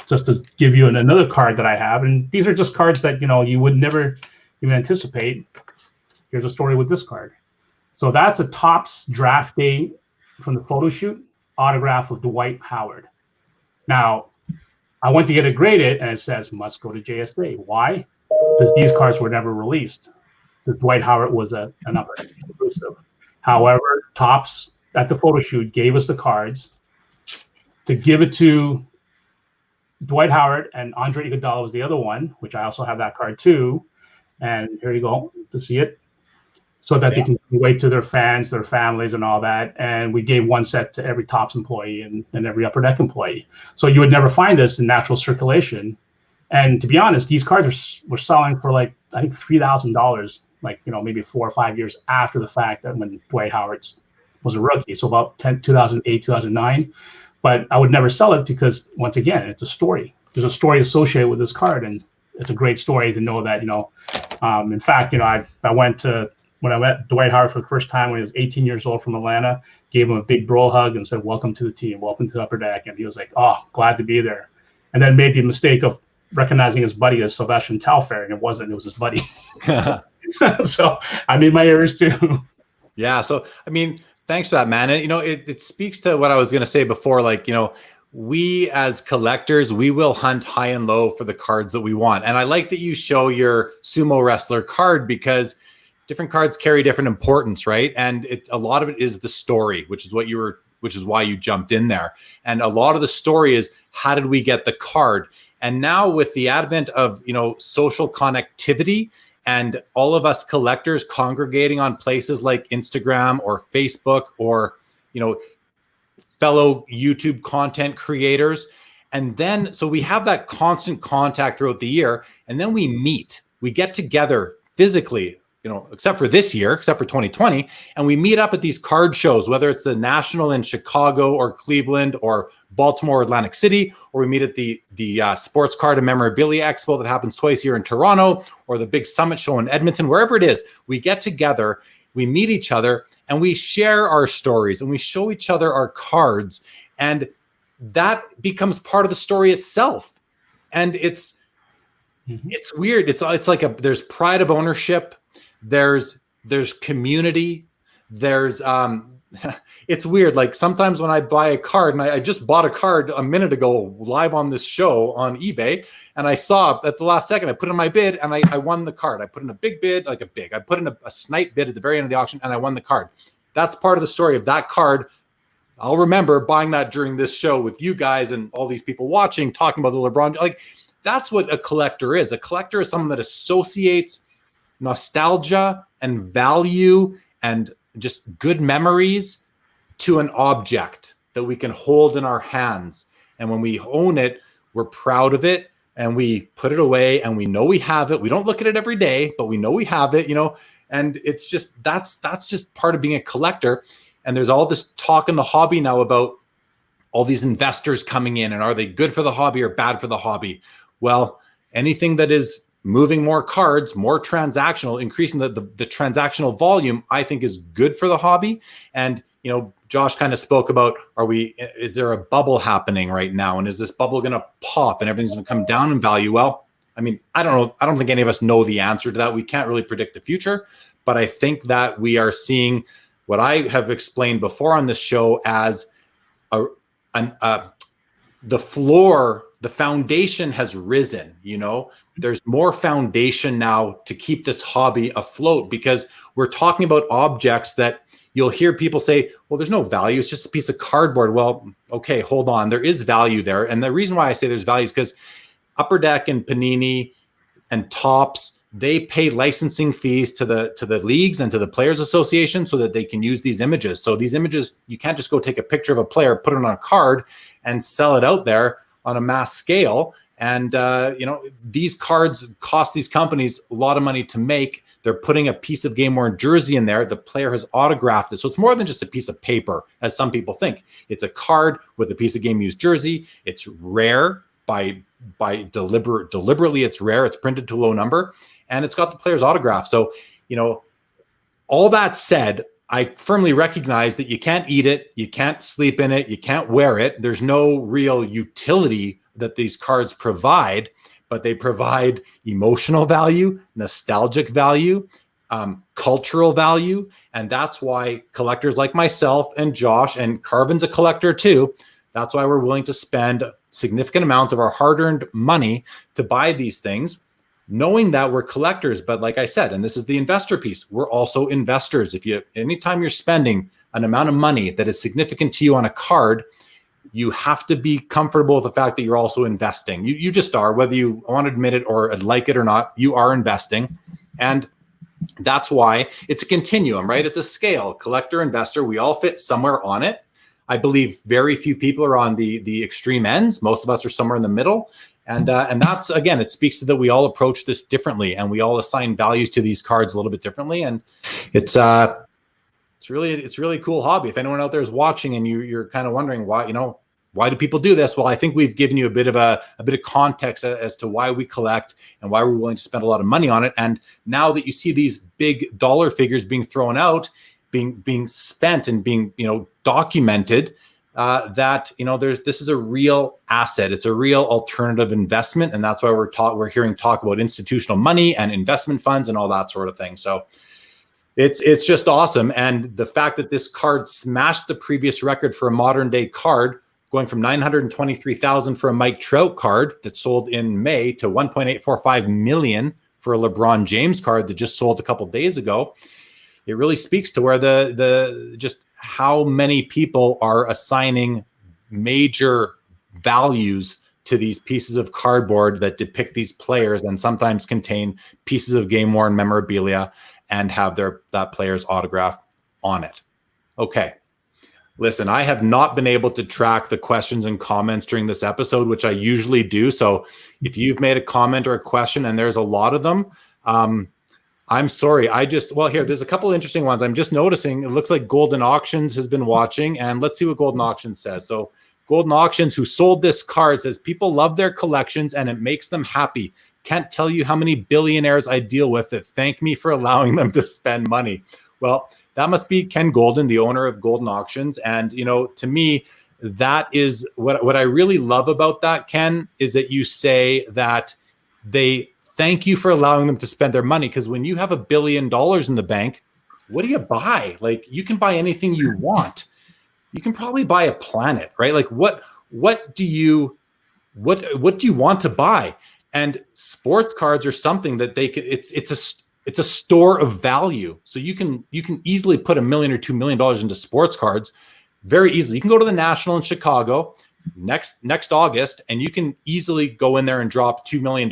just to give you another card that I have, and these are just cards that you would never even anticipate. Here's a story with this card. So that's a Topps draft day from the photo shoot autograph of Dwight Howard. Now, I went to get it graded, and it says must go to JSA. Why? Because these cards were never released. Because Dwight Howard was an upper exclusive. However, Topps at the photo shoot gave us the cards to give it to Dwight Howard, and Andre Iguodala was the other one, which I also have that card too. And here you go to see it, so that they can wait to their fans, their families, and all that. And we gave one set to every Topps employee and every Upper Deck employee. So you would never find this in natural circulation. And to be honest, these cards were selling for like, I think $3,000, like, maybe 4 or 5 years after the fact, that when Dwight Howard was a rookie. So about 2008, 2009. But I would never sell it because, once again, it's a story. There's a story associated with this card, and it's a great story to know that, in fact, I went to, when I met Dwight Howard for the first time when he was 18 years old from Atlanta, gave him a big bro hug and said, welcome to the team, welcome to Upper Deck. And he was like, oh, glad to be there. And then made the mistake of recognizing his buddy as Sebastian Telfair, and it wasn't, it was his buddy. So I made my errors too. Yeah. So, I mean, thanks for that, man. And, it speaks to what I was going to say before, like, we as collectors, we will hunt high and low for the cards that we want. And I like that you show your sumo wrestler card, because different cards carry different importance, right? And a lot of it is the story, which is why you jumped in there. And a lot of the story is, how did we get the card? And now with the advent of, social connectivity and all of us collectors congregating on places like Instagram or Facebook or, fellow YouTube content creators. And then, so we have that constant contact throughout the year, and then we get together physically, except for this year, except for 2020. And we meet up at these card shows, whether it's the National in Chicago or Cleveland or Baltimore, Atlantic City, or we meet at the Sports Card and Memorabilia Expo that happens twice a year in Toronto, or the big Summit Show in Edmonton, wherever it is. We get together, we meet each other, and we share our stories, and we show each other our cards. And that becomes part of the story itself. And it's weird. It's like there's pride of ownership. There's community. There's it's weird. Like sometimes when I buy a card, and I just bought a card a minute ago live on this show on eBay, and I saw at the last second, I put in my bid and I won the card. I put in a big bid, I put in a snipe bid at the very end of the auction, and I won the card. That's part of the story of that card. I'll remember buying that during this show with you guys and all these people watching, talking about the LeBron. Like, that's what a collector is. A collector is someone that associates nostalgia and value and just good memories to an object that we can hold in our hands. And when we own it, we're proud of it, and we put it away, and we know we have it. We don't look at it every day, but we know we have it, and it's just, that's just part of being a collector. And there's all this talk in the hobby now about all these investors coming in, and are they good for the hobby or bad for the hobby? Well, anything that is moving more cards, more transactional, increasing the transactional volume, I think is good for the hobby. And, Josh kind of spoke about, is there a bubble happening right now? And is this bubble going to pop and everything's going to come down in value? Well, I mean, I don't know. I don't think any of us know the answer to that. We can't really predict the future, but I think that we are seeing what I have explained before on this show as the floor, the foundation has risen. There's more foundation now to keep this hobby afloat, because we're talking about objects that you'll hear people say, well, there's no value. It's just a piece of cardboard. Well, okay, hold on. There is value there. And the reason why I say there's value is because Upper Deck and Panini and Topps, they pay licensing fees to the leagues and to the Players Association so that they can use these images. So these images, you can't just go take a picture of a player, put it on a card, and sell it out there on a mass scale. And, these cards cost these companies a lot of money to make. They're putting a piece of game worn jersey in there. The player has autographed it. So it's more than just a piece of paper, as some people think. It's a card with a piece of game used jersey. It's rare by deliberately. It's rare. It's printed to a low number, and it's got the player's autograph. So, all that said, I firmly recognize that you can't eat it. You can't sleep in it. You can't wear it. There's no real utility that these cards provide, but they provide emotional value, nostalgic value, cultural value. And that's why collectors like myself and Josh, and Karvin's a collector too, that's why we're willing to spend significant amounts of our hard-earned money to buy these things, knowing that we're collectors. But like I said, and this is the investor piece, we're also investors. Anytime you're spending an amount of money that is significant to you on a card, you have to be comfortable with the fact that you're also investing. You just are, whether you want to admit it or like it or not, you are investing. And that's why it's a continuum, right? It's a scale, collector, investor. We all fit somewhere on it. I believe very few people are on the extreme ends. Most of us are somewhere in the middle. And that's, again, it speaks to that we all approach this differently, and we all assign values to these cards a little bit differently. And it's really a cool hobby. If anyone out there is watching and you're kind of wondering why do people do this? Well, I think we've given you a bit of context as to why we collect and why we're willing to spend a lot of money on it. And now that you see these big dollar figures being thrown out, being spent and being documented, this is a real asset. It's a real alternative investment, and that's why we're hearing talk about institutional money and investment funds and all that sort of thing. So it's just awesome. And the fact that this card smashed the previous record for a modern day card, going from 923,000 for a Mike Trout card that sold in May to 1.845 million for a LeBron James card that just sold a couple days ago. It really speaks to where just how many people are assigning major values to these pieces of cardboard that depict these players and sometimes contain pieces of game-worn memorabilia and have that player's autograph on it. Okay. Listen, I have not been able to track the questions and comments during this episode, which I usually do. So if you've made a comment or a question, and there's a lot of them, I'm sorry. There's a couple of interesting ones. I'm just noticing it looks like Goldin Auctions has been watching, and let's see what Goldin Auctions says. So Goldin Auctions, who sold this card, says people love their collections and it makes them happy. Can't tell you how many billionaires I deal with that thank me for allowing them to spend money. Well, that must be Ken Goldin, the owner of Goldin Auctions. And, to me, that is what I really love about that, Ken, is that you say that they thank you for allowing them to spend their money. Because when you have $1 billion in the bank, what do you buy? Like, you can buy anything you want. You can probably buy a planet, right? Like, what do you want to buy? And sports cards are something that it's a store of value. So you can easily put $1 million or $2 million into sports cards very easily. You can go to the National in Chicago next August, and you can easily go in there and drop $2 million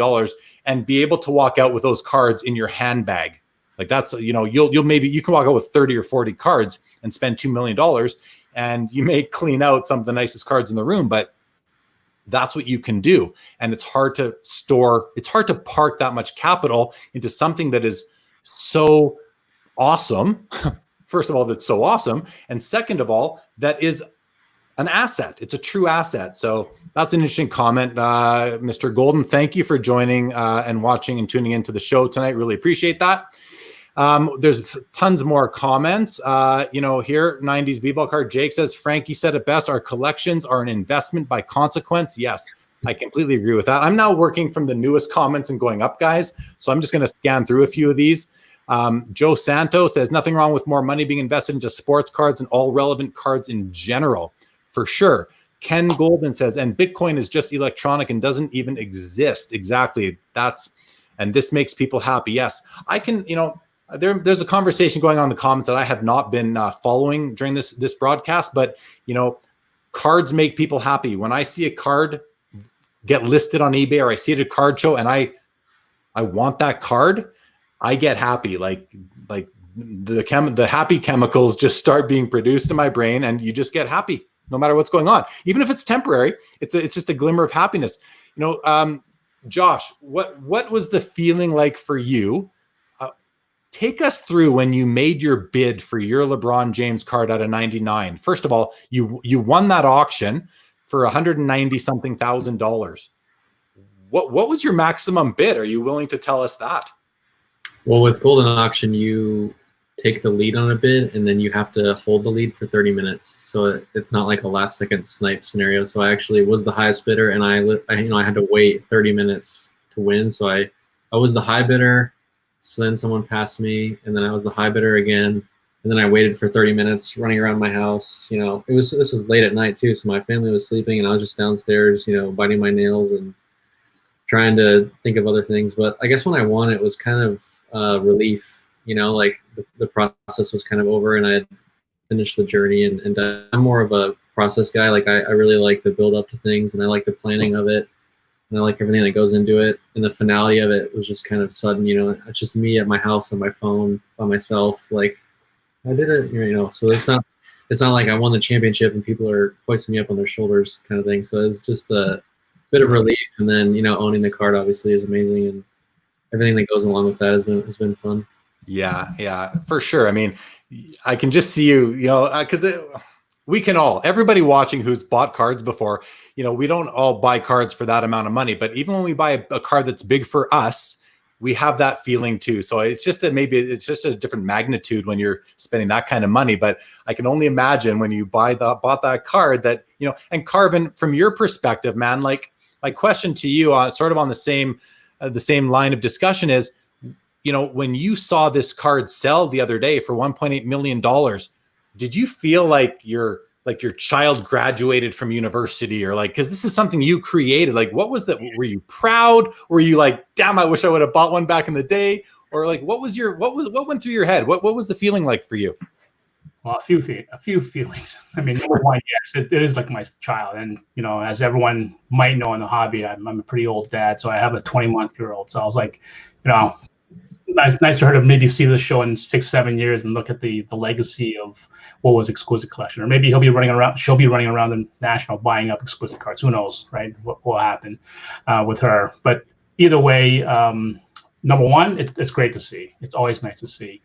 and be able to walk out with those cards in your handbag. Like that's, you can walk out with 30 or 40 cards and spend $2 million, and you may clean out some of the nicest cards in the room, but that's what you can do. And it's hard to park that much capital into something that is so awesome. First of all, that's so awesome. And second of all, that is an asset. It's a true asset. So that's an interesting comment. Mr. Goldin, thank you for joining and watching and tuning into the show tonight. Really appreciate that. There's tons more comments. Here, 90s b-ball card. Jake says, Frankie said it best. Our collections are an investment by consequence. Yes, I completely agree with that. I'm now working from the newest comments and going up, guys. So I'm just going to scan through a few of these. Joe Santos says, nothing wrong with more money being invested into sports cards and all relevant cards in general, for sure. Ken Goldin says, and Bitcoin is just electronic and doesn't even exist. Exactly. And this makes people happy. Yes, I can, there's a conversation going on in the comments that I have not been following during this broadcast, but cards make people happy. When I see a card get listed on eBay or I see it at a card show and I want that card, I get happy. Like the happy chemicals just start being produced in my brain, and you just get happy no matter what's going on, even if it's temporary. It's just a glimmer of happiness. Josh, what was the feeling like for you? Take us through when you made your bid for your LeBron James card out of 99. First of all, you won that auction for $190-something thousand. What was your maximum bid? Are you willing to tell us that? Well, with Goldin Auction, you take the lead on a bid, and then you have to hold the lead for 30 minutes. So it's not like a last-second snipe scenario. So I actually was the highest bidder, and I had to wait 30 minutes to win. So I was the high bidder. So then someone passed me, and then I was the high bidder again, and And then I waited for 30 minutes running around my house. You know, this was late at night too, so my family was sleeping, and I was just downstairs, you know, biting my nails and trying to think of other things. But I guess when I won, it was kind of relief. You know, like the process was kind of over, and I had finished the journey. And I'm more of a process guy. Like I really like the build up to things, and I like the planning of it, and I like everything that goes into it. And the finality of it was just kind of sudden. You know, it's just me at my house on my phone by myself, like. I did it, you know. So it's not like I won the championship and people are hoisting me up on their shoulders, kind of thing. So it's just a bit of relief, and then you know, owning the card obviously is amazing, and everything that goes along with that has been fun. Yeah, for sure. I mean, I can just see you, you know, because we can all, everybody watching who's bought cards before, you know, we don't all buy cards for that amount of money, but even when we buy a card that's big for us, we have that feeling too. So it's just that maybe it's just a different magnitude when you're spending that kind of money. But I can only imagine when you bought that card that, you know, and Karvin, from your perspective, man, like my question to you sort of on the same line of discussion is, you know, when you saw this card sell the other day for $1.8 million, did you feel like your child graduated from university, or like, because this is something you created, like what was that? Were you proud? Were you like, damn, I wish I would have bought one back in the day? Or like, what went through your head? What was the feeling like for you? Well, a few feelings. I mean, number one, yes, it is like my child. And, you know, as everyone might know in the hobby, I'm a pretty old dad. So I have a 20-month-old. So I was like, you know, nice for her to maybe see this show in 6-7 years and look at the legacy of what was Exquisite Collection. Or maybe she'll be running around the National buying up Exquisite cards. Who knows, right? What will happen with her. But either way, number one, it's great to see. It's always nice to see.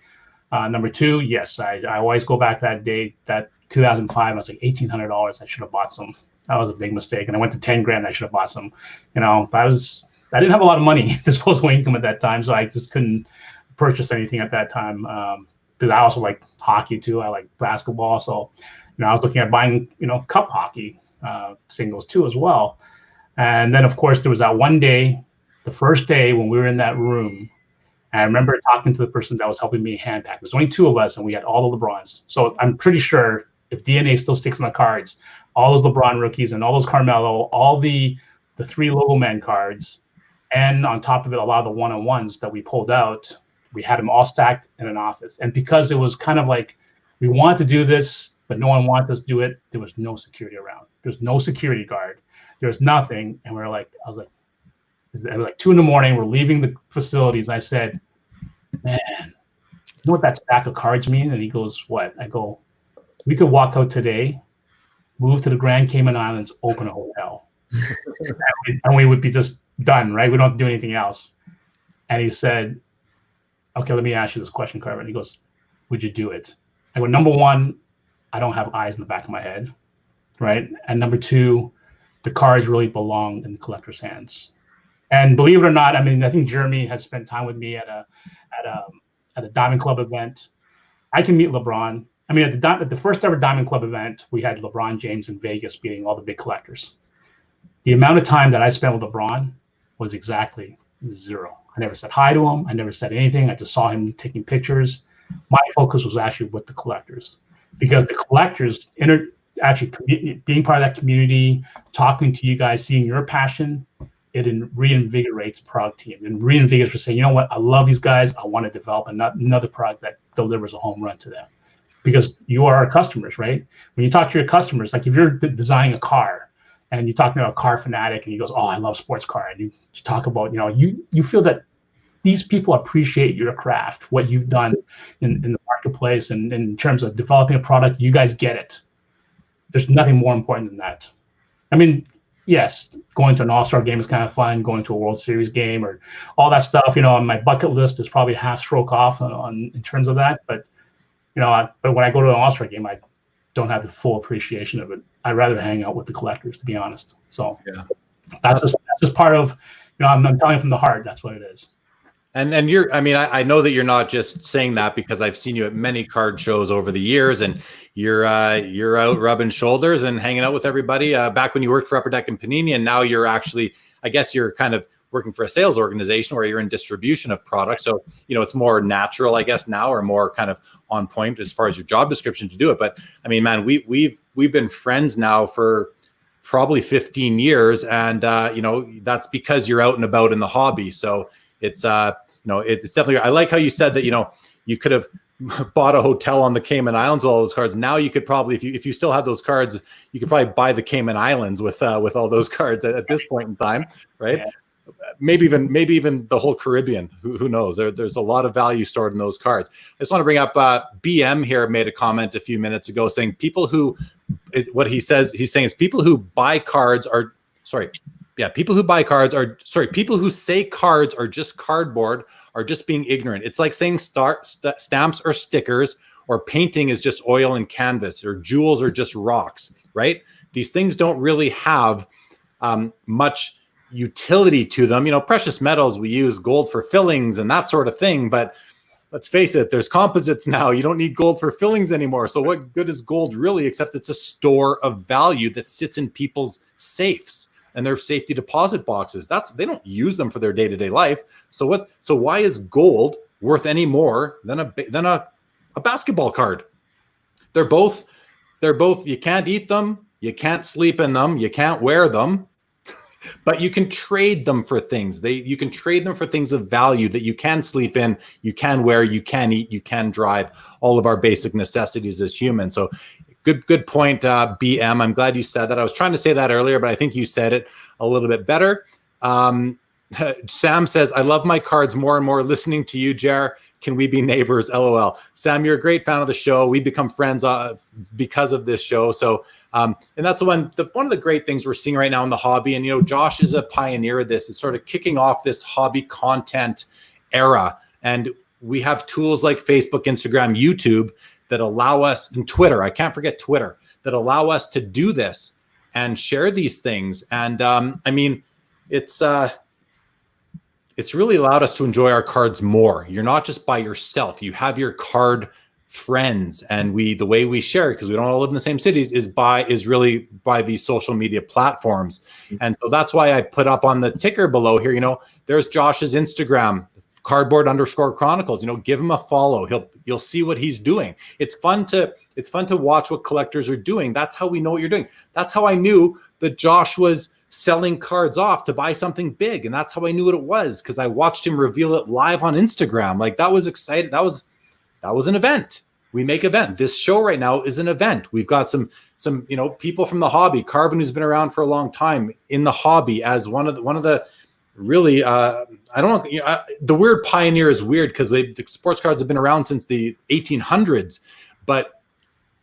Number two, yes, I always go back that day, that 2005, I was like $1,800. I should have bought some. That was a big mistake. And I went to 10 grand. I should have bought some. You know, I didn't have a lot of money, disposable income at that time, so I just couldn't purchase anything at that time. Because I also like hockey too. I like basketball, so you know, I was looking at buying, you know, cup hockey singles too as well. And then of course there was that one day, the first day when we were in that room, and I remember talking to the person that was helping me hand pack. There's only two of us, and we had all the LeBrons. So I'm pretty sure if DNA still sticks on the cards, all those LeBron rookies and all those Carmelo, all the 3 logo man cards, and on top of it, a lot of the one-on-ones that we pulled out, we had them all stacked in an office. And because it was kind of like, we wanted to do this, but no one wanted us to do it, there was no security around. There's no security guard. There's nothing. And we were like, it was like 2 a.m. We're leaving the facilities. I said, man, you know what that stack of cards mean? And he goes, what? I go, we could walk out today, move to the Grand Cayman Islands, open a hotel. and we would be just done, right? We don't have to do anything else. And he said, okay, let me ask you this question, Karvin. He goes, would you do it? I go, number one, I don't have eyes in the back of my head, right? And number two, the cards really belong in the collector's hands. And believe it or not, I mean, I think Jeremy has spent time with me at a Diamond Club event. I can meet LeBron. I mean, at the first ever Diamond Club event, we had Lebron James in Vegas beating all the big collectors. The amount of time that I spent with LeBron was exactly 0. I never said hi to him. I never said anything. I just saw him taking pictures. My focus was actually with the collectors, because the collectors actually being part of that community, talking to you guys, seeing your passion, it reinvigorates the product team and reinvigorates for saying, you know what, I love these guys. I want to develop another product that delivers a home run to them, because you are our customers, right? When you talk to your customers, like if you're designing a car and you talk to a car fanatic and he goes, oh, I love sports car. And you talk about, you know, you feel that these people appreciate your craft, what you've done in the marketplace, and in terms of developing a product, you guys get it. There's nothing more important than that. I mean, yes, going to an All-Star game is kind of fun, going to a World Series game or all that stuff, you know, on my bucket list is probably half stroke off in terms of that. But, you know, but when I go to an All-Star game, I don't have the full appreciation of it. I'd rather hang out with the collectors, to be honest. So yeah, that's just part of, you know, I'm telling you from the heart, that's what it is. And you're, I mean, I know that you're not just saying that because I've seen you at many card shows over the years, and you're out rubbing shoulders and hanging out with everybody back when you worked for Upper Deck and Panini, and now you're actually, I guess you're kind of working for a sales organization where you're in distribution of products. So, it's more natural, I guess, now, or more kind of on point as far as your job description to do it. But I mean, man, we've been friends now for probably 15 years. And, that's because you're out and about in the hobby. So it's, it's definitely, I like how you said that, you could have bought a hotel on the Cayman Islands with all those cards. Now you could probably, if you still have those cards, you could probably buy the Cayman Islands with all those cards at this point in time, right? Yeah. Maybe even the whole Caribbean. Who knows? There's a lot of value stored in those cards. I just want to bring up BM here made a comment a few minutes ago saying people who he's saying is people who buy cards are people who say cards are just cardboard are just being ignorant. It's like saying stamps or stickers or painting is just oil and canvas or jewels are just rocks, right? These things don't really have much utility to them. Precious metals, we use gold for fillings and that sort of thing, but let's face it, there's composites now. You don't need gold for fillings anymore. So what good is gold really, except it's a store of value that sits in people's safes and their safety deposit boxes. They don't use them for their day-to-day life. So why is gold worth any more than a basketball card? They're both, you can't eat them, you can't sleep in them, you can't wear them, but you can trade them for things. You can trade them for things of value that you can sleep in, you can wear, you can eat, you can drive, all of our basic necessities as humans. So good point, BM. I'm glad you said that. I was trying to say that earlier, but I think you said it a little bit better. Sam says, I love my cards more and more listening to you, Jer. Can we be neighbors? LOL. Sam, you're a great fan of the show. We become friends because of this show. So, and that's one of the great things we're seeing right now in the hobby. And, Josh is a pioneer of this. It's sort of kicking off this hobby content era. And we have tools like Facebook, Instagram, YouTube that allow us, and Twitter, I can't forget Twitter, that allow us to do this and share these things. And I mean, it's really allowed us to enjoy our cards more. You're not just by yourself. You have your card friends, and the way we share it, because we don't all live in the same cities, is really by these social media platforms. And so that's why I put up on the ticker below here, there's Josh's Instagram, Cardboard Chronicles. Give him a follow. You'll see what he's doing. It's fun to watch what collectors are doing. That's how we know what you're doing. That's how I knew that Josh was selling cards off to buy something big. And that's how I knew what it was, because I watched him reveal it live on Instagram. Like, that was exciting. That was an event. We make event. This show right now is an event. We've got some people from the hobby. Karvin, who's been around for a long time in the hobby, as one of the really, I don't know, the word pioneer is weird because the sports cards have been around since the 1800s, but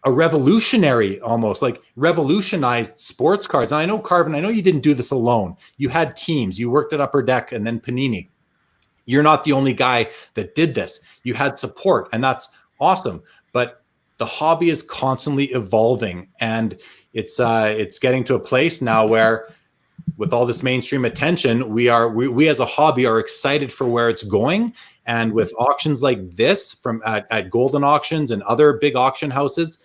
a revolutionary, almost like revolutionized sports cards. And I know, Karvin, I know you didn't do this alone. You had teams. You worked at Upper Deck and then Panini. You're not the only guy that did this. You had support, and that's awesome. But the hobby is constantly evolving, and it's getting to a place now where, with all this mainstream attention, we as a hobby are excited for where it's going. And with auctions like this from at Goldin Auctions and other big auction houses,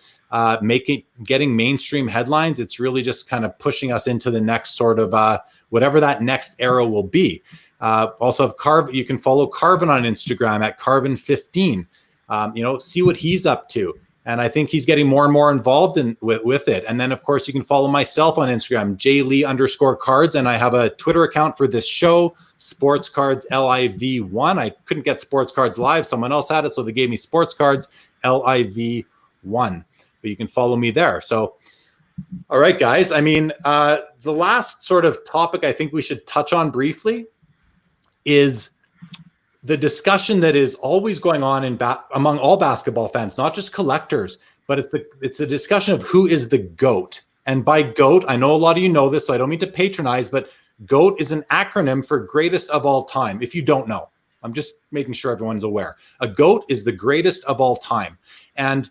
getting mainstream headlines, it's really just kind of pushing us into the next sort of whatever that next era will be. Also, you can follow Karvin on Instagram at Karvin15. See what he's up to. And I think he's getting more and more involved with it. And then, of course, you can follow myself on Instagram, jlee_cards. And I have a Twitter account for this show, Sports Cards LIV1. I couldn't get Sports Cards Live. Someone else had it, so they gave me Sports Cards LIV1. But you can follow me there. So, all right, guys. I mean, the last sort of topic I think we should touch on briefly is the discussion that is always going on among all basketball fans, not just collectors, but it's the discussion of who is the GOAT. And by GOAT, I know a lot of you know this, so I don't mean to patronize, but GOAT is an acronym for greatest of all time. If you don't know, I'm just making sure everyone's aware. A GOAT is the greatest of all time. And,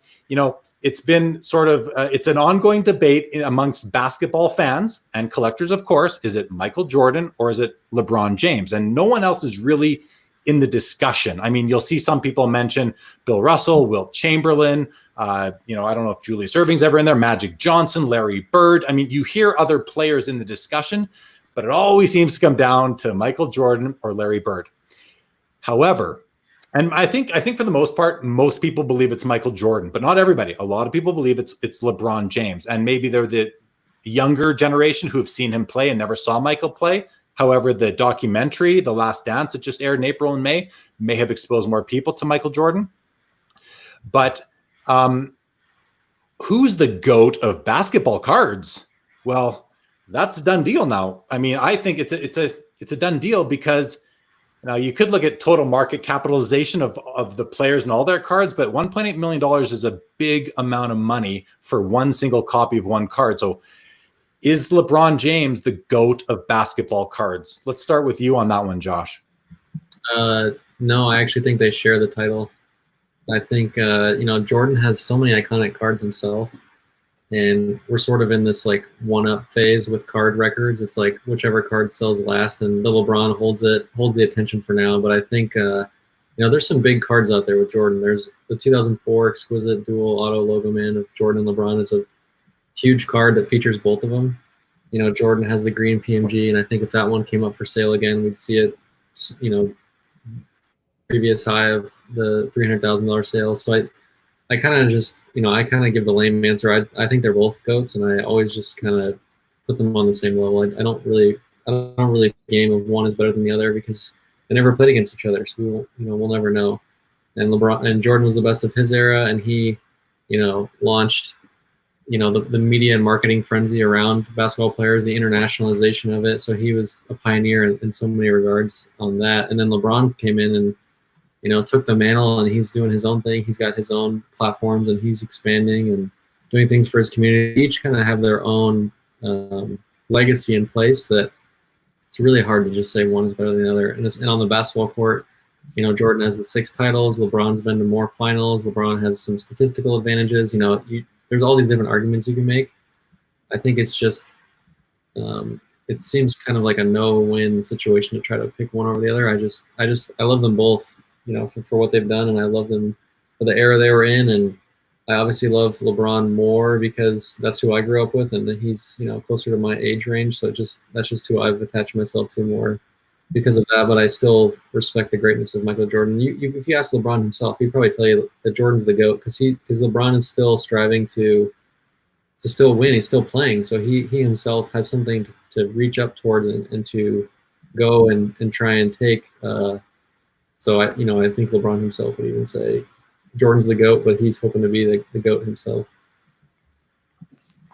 it's been sort of, it's an ongoing debate amongst basketball fans and collectors, of course. Is it Michael Jordan or is it LeBron James? And no one else is really in the discussion. I mean, you'll see some people mention Bill Russell, Wilt Chamberlain. I don't know if Julius Erving's ever in there, Magic Johnson, Larry Bird. I mean, you hear other players in the discussion, but it always seems to come down to Michael Jordan or Larry Bird. However, and I think for the most part, most people believe it's Michael Jordan, but not everybody. A lot of people believe it's LeBron James, and maybe they're the younger generation who have seen him play and never saw Michael play. However, the documentary, The Last Dance, that just aired in April and may have exposed more people to Michael Jordan. But who's the GOAT of basketball cards? Well, that's a done deal now. I mean, I think it's a done deal because now you could look at total market capitalization of the players and all their cards, but $1.8 million is a big amount of money for one single copy of one card. So is LeBron James the GOAT of basketball cards? Let's start with you on that one, Josh. No, I actually think they share the title. I think, Jordan has so many iconic cards himself, and we're sort of in this like one-up phase with card records. It's like whichever card sells last, and the LeBron holds the attention for now. But I think, there's some big cards out there with Jordan. There's the 2004 Exquisite Dual Auto Logo Man of Jordan and LeBron is a huge card that features both of them. Jordan has the green PMG, and I think if that one came up for sale again, we'd see it, previous high of the $300,000 sales. So I kind of just, I kind of give the lame answer. I think they're both GOATs, and I always just kind of put them on the same level. I don't really game of one is better than the other because they never played against each other. So we'll never know. And LeBron and Jordan was the best of his era, and he, launched the media and marketing frenzy around basketball players, the internationalization of it. So he was a pioneer in so many regards on that. And then LeBron came in and, took the mantle, and he's doing his own thing. He's got his own platforms, and he's expanding and doing things for his community. Each kind of have their own legacy in place that it's really hard to just say one is better than the other. And on the basketball court, Jordan has the 6 titles. LeBron's been to more finals. LeBron has some statistical advantages. There's all these different arguments you can make. I think it's just, it seems kind of like a no-win situation to try to pick one over the other. I love them both, for what they've done, and I love them for the era they were in. And I obviously love LeBron more because that's who I grew up with, and he's, closer to my age range. So that's just who I've attached myself to more because of that. But I still respect the greatness of Michael Jordan. If you ask LeBron himself, he'd probably tell you that Jordan's the GOAT because LeBron is still striving to still win. He's still playing, so he himself has something to reach up towards and to go and try and take. So I think LeBron himself would even say Jordan's the GOAT, but he's hoping to be the GOAT himself.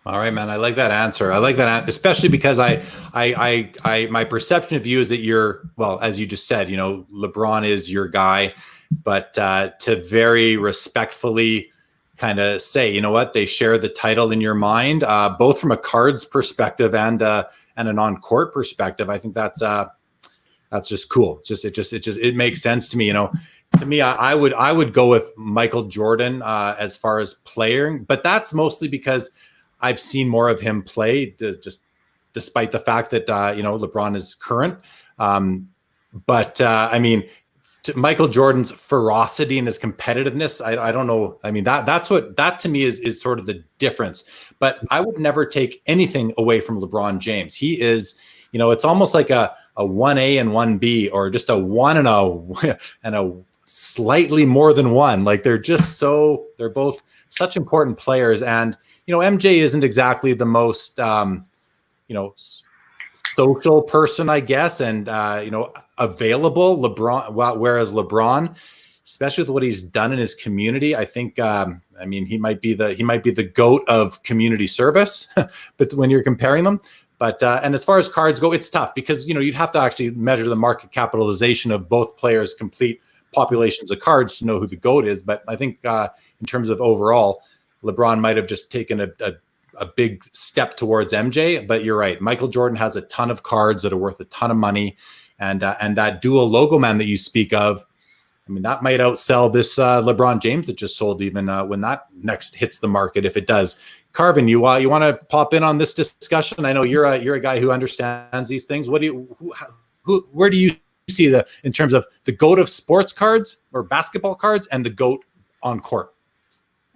All right, man. I like that answer. I like that, especially because my perception of you is that you're, well, as you just said, LeBron is your guy, but to very respectfully kind of say, you know what, they share the title in your mind, both from a cards perspective and an on-court perspective. I think that's just cool. It makes sense to me. To me, I would go with Michael Jordan as far as playing, but that's mostly because I've seen more of him play, just despite the fact that LeBron is current. But Michael Jordan's ferocity and his competitiveness, I don't know. I mean, that to me is sort of the difference. But I would never take anything away from LeBron James. He is, it's almost like a 1A and 1B, or just a 1 and a slightly more than 1. Like they're both such important players. And MJ isn't exactly the most, social person, I guess, and available. Whereas LeBron, especially with what he's done in his community, I think, he might be the GOAT of community service. But when you're comparing them, and as far as cards go, it's tough because you'd have to actually measure the market capitalization of both players' complete populations of cards to know who the GOAT is. But I think in terms of overall, LeBron might have just taken a big step towards MJ, but you're right. Michael Jordan has a ton of cards that are worth a ton of money, and that dual logo man that you speak of, that might outsell this LeBron James that just sold, even when that next hits the market, if it does. Karvin, you want to pop in on this discussion? I know you're a guy who understands these things. Where do you see in terms of the GOAT of sports cards or basketball cards and the GOAT on court?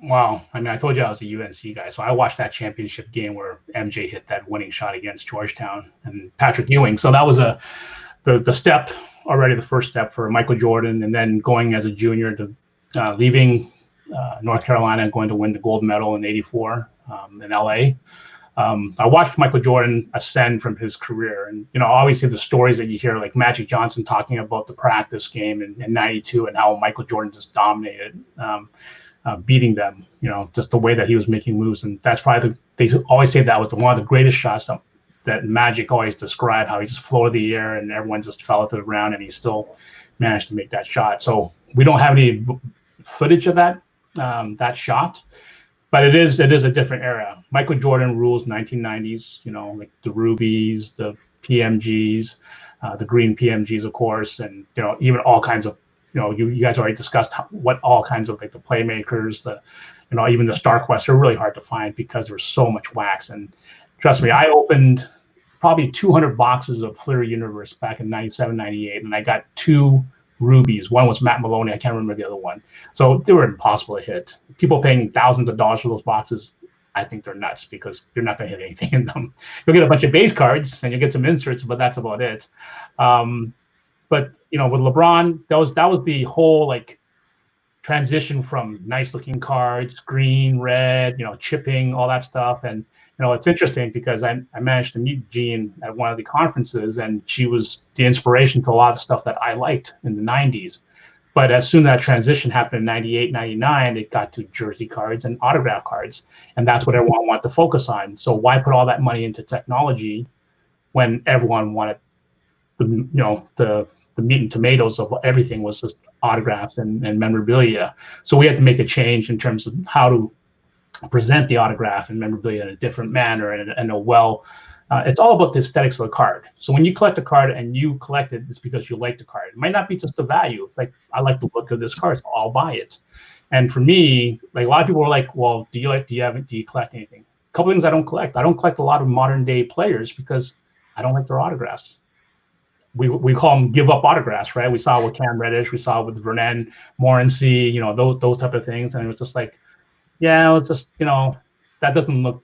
Wow. I mean, I told you I was a UNC guy, so I watched that championship game where MJ hit that winning shot against Georgetown and Patrick Ewing. So that was the step already, the first step for Michael Jordan, and then going as a junior to leaving North Carolina and going to win the gold medal in '84 in LA. I watched Michael Jordan ascend from his career, and obviously the stories that you hear, like Magic Johnson talking about the practice game in '92 and how Michael Jordan just dominated, beating them. Just the way that he was making moves, and that's probably they always say that was one of the greatest shots that Magic always described, how he just floated the air and everyone just fell to the ground, and he still managed to make that shot. So we don't have any footage of that shot. But it is a different era. Michael Jordan rules 1990s, like the rubies, the PMGs, the green PMGs, of course, and even all kinds of, you guys already discussed what all kinds of, like, the playmakers, even the StarQuest are really hard to find because there's so much wax. And trust me, I opened probably 200 boxes of Fleer Universe back in '97, '98, and I got 2 rubies. One was Matt Maloney. I can't remember the other one. So they were impossible to hit. People paying thousands of dollars for those boxes, I think they're nuts, because you're not going to hit anything in them. You'll get a bunch of base cards and you get some inserts, but that's about it. But with LeBron, that was the whole, like, transition from nice looking cards, green, red, chipping, all that stuff. And it's interesting because I managed to meet Jean at one of the conferences, and she was the inspiration to a lot of stuff that I liked in the '90s. But as soon as that transition happened in '98, '99, it got to jersey cards and autograph cards, and that's what everyone wanted to focus on. So why put all that money into technology when everyone wanted the meat and tomatoes of everything was just autographs and memorabilia? So we had to make a change in terms of how to present the autograph and memorabilia in a different manner, and it's all about the aesthetics of the card. So when you collect a card and you collect it, it's because you like the card. It might not be just the value. It's like, I like the look of this card, so I'll buy it. And for me, like, a lot of people are like, well, do you collect anything? A couple things I don't collect. I don't collect a lot of modern day players because I don't like their autographs. We call them give up autographs, right? We saw it with Cam Reddish, we saw it with Vernon Morency, those type of things. And it was just like, yeah, it's just, that doesn't look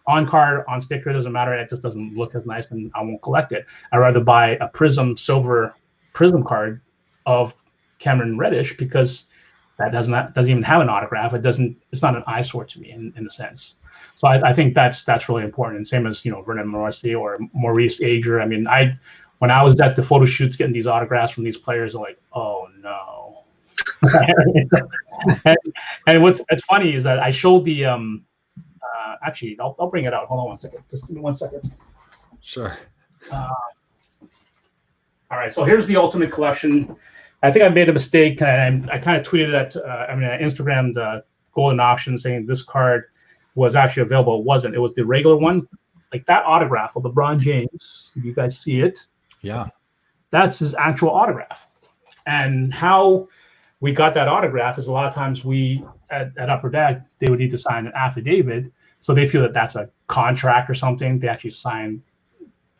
on card, on sticker, doesn't matter. It just doesn't look as nice, and I won't collect it. I'd rather buy a silver prism card of Cameron Reddish, because that doesn't even have an autograph. It's not an eyesore to me in a sense. So I think that's really important. And same as, Vernon Morency or Maurice Ager. I mean, when I was at the photo shoots getting these autographs from these players, I'm like, oh no. and what's funny is that I showed the actually, I'll bring it out. Hold on one second. Just give me 1 second. Sure. All right. So here's the Ultimate Collection. I think I made a mistake. And I kind of tweeted at, I Instagrammed Goldin Auctions saying this card was actually available. It wasn't. It was the regular one. Like that autograph of LeBron James. If you guys see it. Yeah. That's his actual autograph. And how we got that autograph is a lot of times we, at Upper Deck, they would need to sign an affidavit. So they feel that that's a contract or something. They actually sign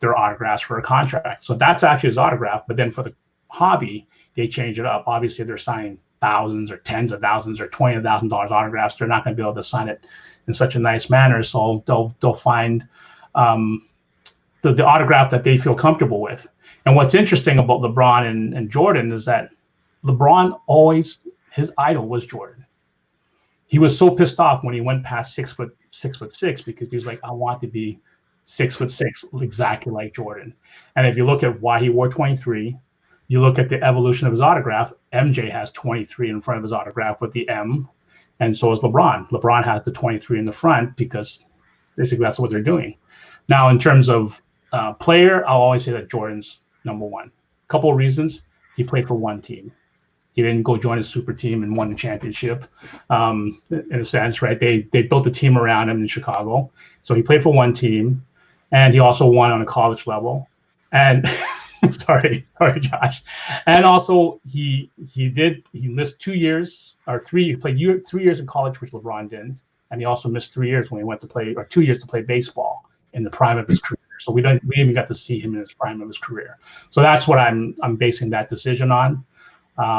their autographs for a contract. So that's actually his autograph. But then for the hobby, they change it up. Obviously, they're signing thousands or tens of thousands or $20,000 autographs. They're not going to be able to sign it in such a nice manner. So they'll find the autograph that they feel comfortable with. And what's interesting about LeBron and Jordan is that LeBron always, his idol was Jordan. He was so pissed off when he went past 6'6", because he was like, I want to be 6'6", exactly like Jordan. And if you look at why he wore 23, you look at the evolution of his autograph. MJ has 23 in front of his autograph with the M, and so is LeBron. LeBron has the 23 in the front because basically that's what they're doing. Now, in terms of player, I'll always say that Jordan's number one. A couple of reasons. He played for one team. He didn't go join a super team and won the championship, in a sense, right? They built a team around him in Chicago. So he played for one team, and he also won on a college level. And sorry, Josh. And also he missed 2 years or three. He played 3 years in college, which LeBron didn't, and he also missed 3 years when he went to play, or 2 years to play baseball in the prime of his career. So we even got to see him in his prime of his career. So that's what I'm basing that decision on.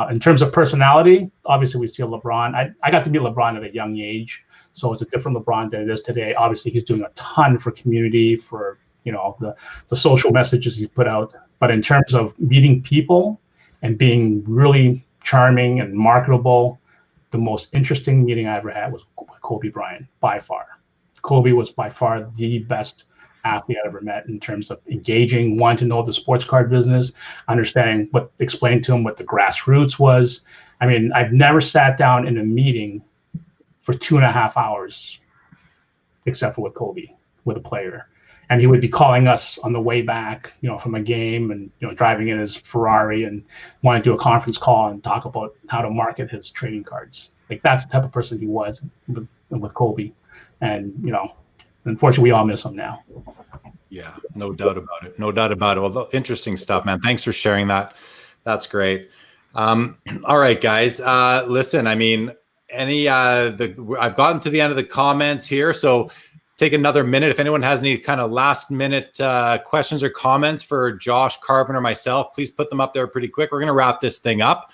In terms of personality, obviously we see LeBron. I got to meet LeBron at a young age, so it's a different LeBron than it is today. Obviously, he's doing a ton for community, for the social messages he put out. But in terms of meeting people and being really charming and marketable, the most interesting meeting I ever had was with Kobe Bryant, by far. Kobe was by far the best athlete I ever met in terms of engaging, wanting to know the sports card business, understanding explain to him what the grassroots was. I mean, I've never sat down in a meeting for 2.5 hours, except for with Kobe, with a player. And he would be calling us on the way back, from a game, and driving in his Ferrari and want to do a conference call and talk about how to market his trading cards. Like, that's the type of person he was with Kobe. And unfortunately, we all miss him now. Yeah, no doubt about it. No doubt about it. Well, interesting stuff, man. Thanks for sharing that. That's great. All right, guys. Listen, I mean, I've gotten to the end of the comments here, so take another minute. If anyone has any kind of last minute questions or comments for Josh, Karvin, or myself, please put them up there pretty quick. We're going to wrap this thing up.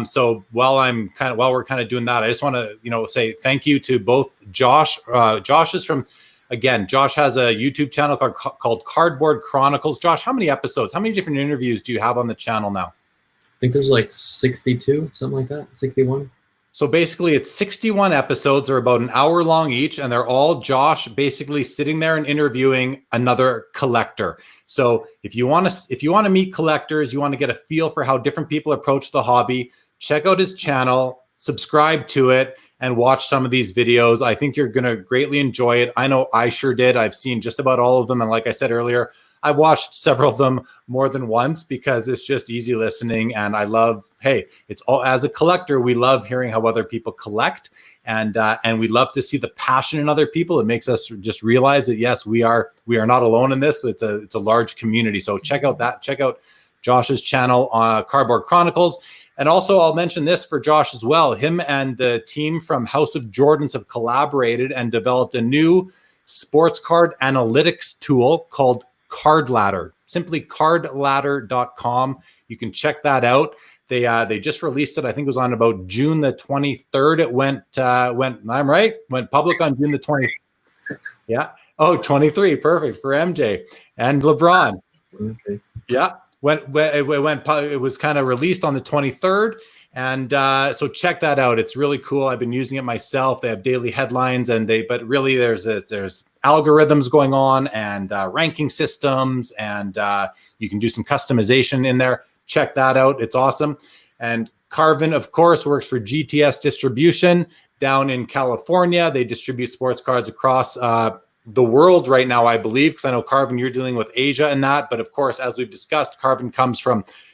So while we're kind of doing that, I just want to, say thank you to both Josh. Josh has a YouTube channel called Cardboard Chronicles. Josh, how many different interviews do you have on the channel now? I think there's like 62, something like that, 61. So basically it's 61 episodes. They're about an hour long each, and they're all Josh basically sitting there and interviewing another collector. So if you want to meet collectors, you want to get a feel for how different people approach the hobby, check out his channel, subscribe to it, and watch some of these videos. I think you're going to greatly enjoy it. I know I sure did. I've seen just about all of them. And like I said earlier, I've watched several of them more than once because it's just easy listening. And I love, it's all, as a collector, we love hearing how other people collect, and we love to see the passion in other people. It makes us just realize that, yes, we are not alone in this. It's a large community. So check out Josh's channel on Cardboard Chronicles. And also I'll mention this for Josh as well. Him and the team from House of Jordans have collaborated and developed a new sports card analytics tool called Card Ladder, simply cardladder.com. You can check that out. They just released it. I think it was on about June the 23rd. It went public on June the 20th. Yeah. Oh, 23. Perfect for MJ and LeBron. Okay. Yeah. It was kind of released on the 23rd. And so check that out. It's really cool. I've been using it myself. They have daily headlines, but really there's algorithms going on and ranking systems, and you can do some customization in there. Check that out. It's awesome. And Karvin, of course, works for GTS Distribution down in California. They distribute sports cards across the world right now, I believe, because I know, Karvin, you're dealing with Asia and that. But of course, as we've discussed, Karvin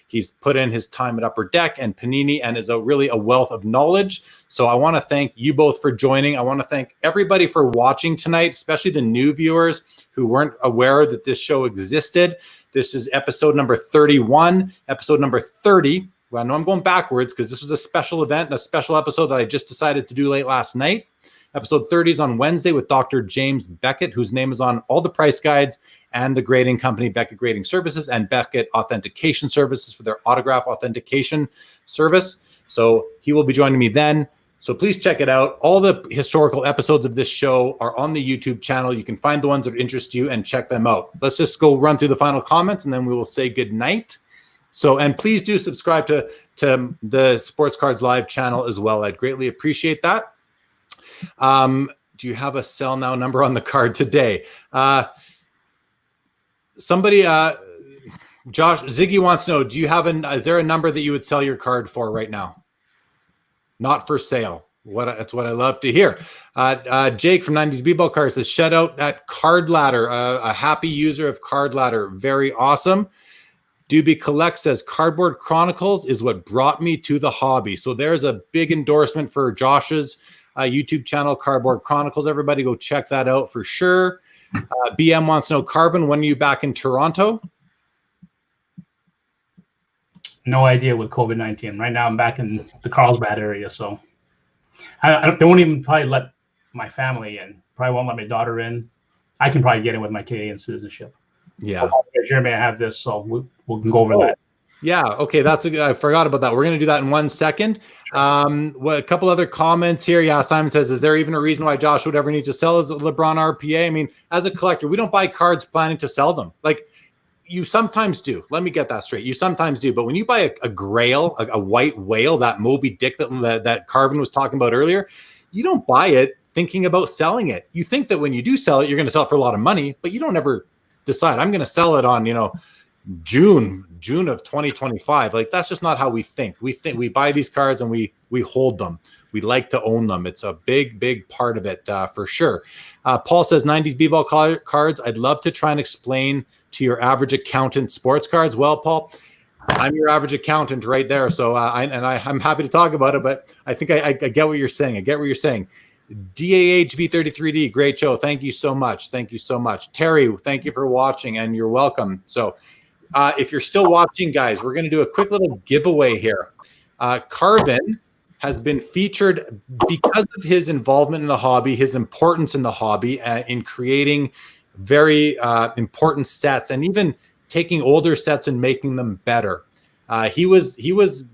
he's put in his time at Upper Deck and Panini and is really a wealth of knowledge. So I want to thank you both for joining. I want to thank everybody for watching tonight, especially the new viewers who weren't aware that this show existed. This is episode number 31, episode number 30. Well, I know I'm going backwards because this was a special event and a special episode that I just decided to do late last night. Episode 30 is on Wednesday with Dr. James Beckett, whose name is on all the price guides, and the grading company Beckett Grading Services and Beckett Authentication Services for their autograph authentication service. So he will be joining me then. So please check it out. All the historical episodes of this show are on the YouTube channel. You can find the ones that interest you and check them out. Let's just go run through the final comments, and then we will say good night. So, and please do subscribe to the Sports Cards Live channel as well. I'd greatly appreciate that. Do you have a sell now number on the card today? Somebody, Josh, Ziggy wants to know, is there a number that you would sell your card for right now? Not for sale. That's what I love to hear. Jake from 90s B-Ball Cards says, shout out at Card Ladder, a happy user of Card Ladder. Very awesome. Doobie Collect says, Cardboard Chronicles is what brought me to the hobby. So there's a big endorsement for Josh's YouTube channel, Cardboard Chronicles. Everybody go check that out for sure. BM wants to know, Karvin, when are you back in Toronto? No idea with COVID-19. Right now I'm back in the Carlsbad area, so they won't even probably let my family in. Probably won't let my daughter in. I can probably get in with my Canadian citizenship. Yeah. Jeremy, I have this, so we can go over that. Yeah. Okay. I forgot about that. We're going to do that in 1 second. Sure. A couple other comments here. Yeah. Simon says, is there even a reason why Josh would ever need to sell his LeBron RPA? I mean, as a collector, we don't buy cards planning to sell them. Like, you sometimes do. Let me get that straight. You sometimes do. But when you buy a grail, a white whale, that Moby Dick that Karvin was talking about earlier, you don't buy it thinking about selling it. You think that when you do sell it, you're going to sell it for a lot of money, but you don't ever decide, I'm going to sell it on, June of 2025. Like, that's just not how we think. We buy these cards and we hold them. We like to own them. It's a big part of it, for sure. Paul says 90s b-ball cards. I'd love to try and explain to your average accountant sports cards. Well, Paul, I'm your average accountant right there. So I'm happy to talk about it, but I think I get what you're saying. I get what you're saying. DAH V33D, great show. Thank you so much. Thank you so much. Terry, thank you for watching, and you're welcome. So if you're still watching, guys, we're going to do a quick little giveaway here. Karvin has been featured because of his involvement in the hobby, his importance in the hobby, in creating very important sets, and even taking older sets and making them better. He was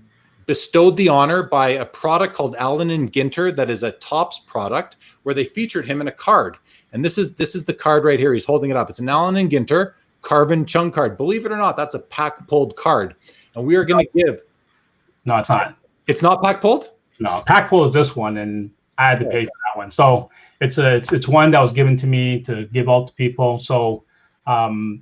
bestowed the honor by a product called Allen & Ginter that is a Topps product, where they featured him in a card. And this is the card right here. He's holding it up. It's an Allen & Ginter Karvin Cheung card. Believe it or not, that's a pack pulled card. And we are going to give. No, it's not. It's not pack pulled? No, pack pull is this one, and I had to pay for that one. So it's one that was given to me to give out to people. So I'll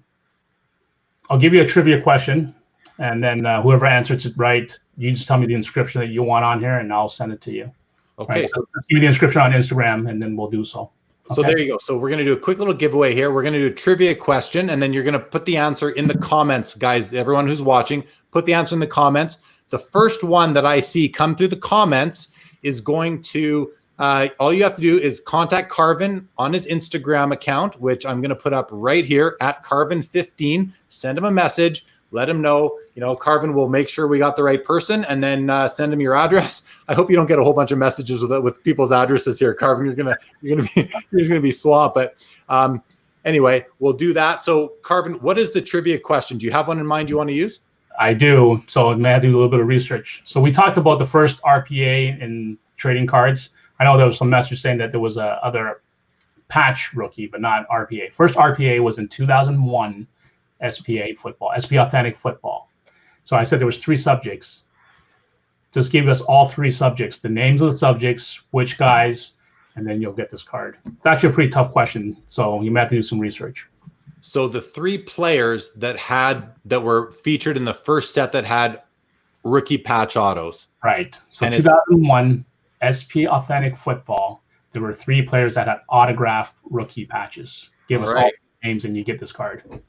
give you a trivia question, and then whoever answers it right, you just tell me the inscription that you want on here, and I'll send it to you. Okay. Right? So give me the inscription on Instagram, and then we'll do so. Okay. So there you go. So we're going to do a quick little giveaway here. We're going to do a trivia question, and then you're going to put the answer in the comments, guys. Everyone who's watching, put the answer in the comments. The first one that I see come through the comments is going to, all you have to do is contact Karvin on his Instagram account, which I'm going to put up right here at Karvin15. Send him a message. Let him know, Karvin will make sure we got the right person, and then send him your address. I hope you don't get a whole bunch of messages with people's addresses here, Karvin. You're gonna be swamped. But anyway, we'll do that. So, Karvin, what is the trivia question? Do you have one in mind you want to use? I do. So I may have to do a little bit of research. So we talked about the first RPA in trading cards. I know there was some message saying that there was a other patch rookie, but not RPA. First RPA was in 2001. SPA football, SP Authentic Football. So I said there was 3 subjects. Just give us all 3 subjects, the names of the subjects, which guys, and then you'll get this card. It's actually a pretty tough question, so you may have to do some research. So the 3 players that were featured in the first set that had rookie patch autos. Right. So 2001 SP Authentic Football, there were 3 players that had autographed rookie patches. Give us all names and you get this card.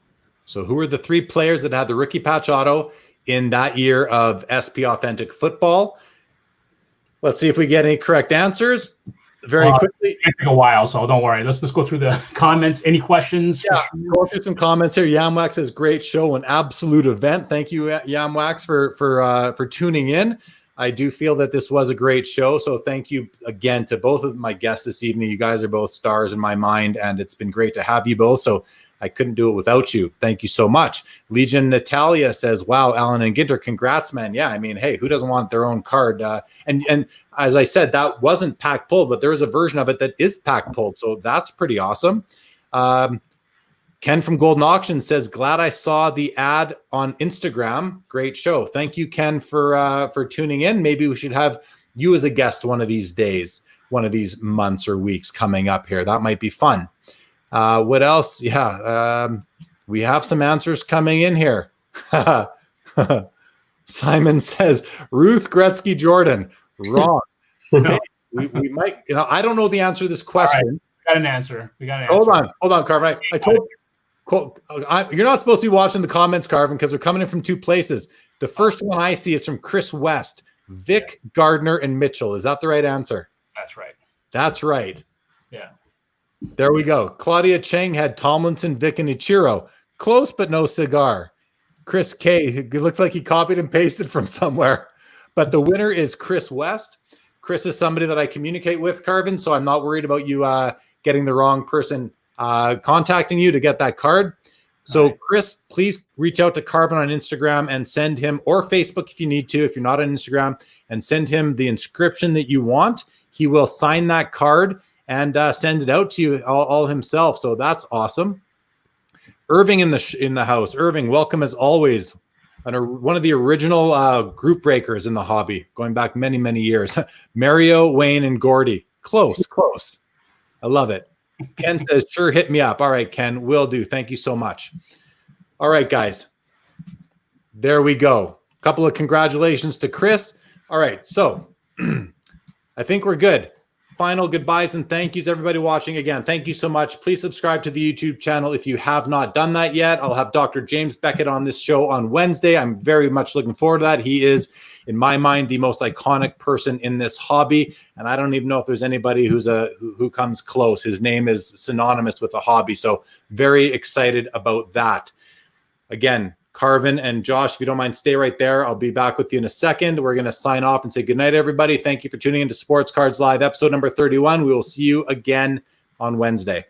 So who are the 3 players that had the rookie patch auto in that year of SP Authentic Football? Let's see if we get any correct answers very quickly. It might take a while, so don't worry. Let's go through the comments. Any questions? Yeah, go through some comments here. Yamwax says, great show, an absolute event. Thank you, Yamwax, for tuning in. I do feel that this was a great show, so thank you again to both of my guests this evening. You guys are both stars in my mind, and it's been great to have you both. So I couldn't do it without you. Thank you so much. Legion Natalia says, wow, Allen & Ginter, congrats, man. Yeah, I mean, hey, who doesn't want their own card? And as I said, that wasn't pack pulled, but there is a version of it that is pack pulled. So that's pretty awesome. Ken from Goldin Auctions says, glad I saw the ad on Instagram. Great show. Thank you, Ken, for tuning in. Maybe we should have you as a guest one of these days, one of these months or weeks coming up here. That might be fun. What else? Yeah, we have some answers coming in here. Simon says, Ruth Gretzky Jordan. Wrong. Okay, we might, I don't know the answer to this question. Right. We got an answer. Hold on, Karvin. I told you're not supposed to be watching the comments, Karvin, because they're coming in from 2 places. The first one I see is from Chris West, Vic, Gardner, and Mitchell. Is that the right answer? That's right. That's right. Yeah. There we go. Claudia Chang had Tomlinson, Vic, and Ichiro. Close, but no cigar. Chris K. It looks like he copied and pasted from somewhere. But the winner is Chris West. Chris is somebody that I communicate with, Karvin, so I'm not worried about you getting the wrong person contacting you to get that card. So right. Chris, please reach out to Karvin on Instagram and send him, or Facebook if you need to, if you're not on Instagram, and send him the inscription that you want. He will sign that card and send it out to you all himself. So that's awesome. Irving in the house. Irving, welcome as always. One of the original group breakers in the hobby, going back many, many years. Mario, Wayne, and Gordy. Close. I love it. Ken says, sure, hit me up. All right, Ken, will do. Thank you so much. All right, guys. There we go. A couple of congratulations to Chris. All right, so I think we're good. Final goodbyes and thank yous, everybody watching. Again, thank you so much. Please subscribe to the YouTube channel if you have not done that yet. I'll have Dr. James Beckett on this show on Wednesday. I'm very much looking forward to that. He is, in my mind, the most iconic person in this hobby, and I don't even know if there's anybody who comes close. His name is synonymous with the hobby, so very excited about that. Again, Karvin and Josh, if you don't mind, stay right there. I'll be back with you in a second. We're going to sign off and say goodnight, everybody. Thank you for tuning into Sports Cards Live, episode number 31. We will see you again on Wednesday.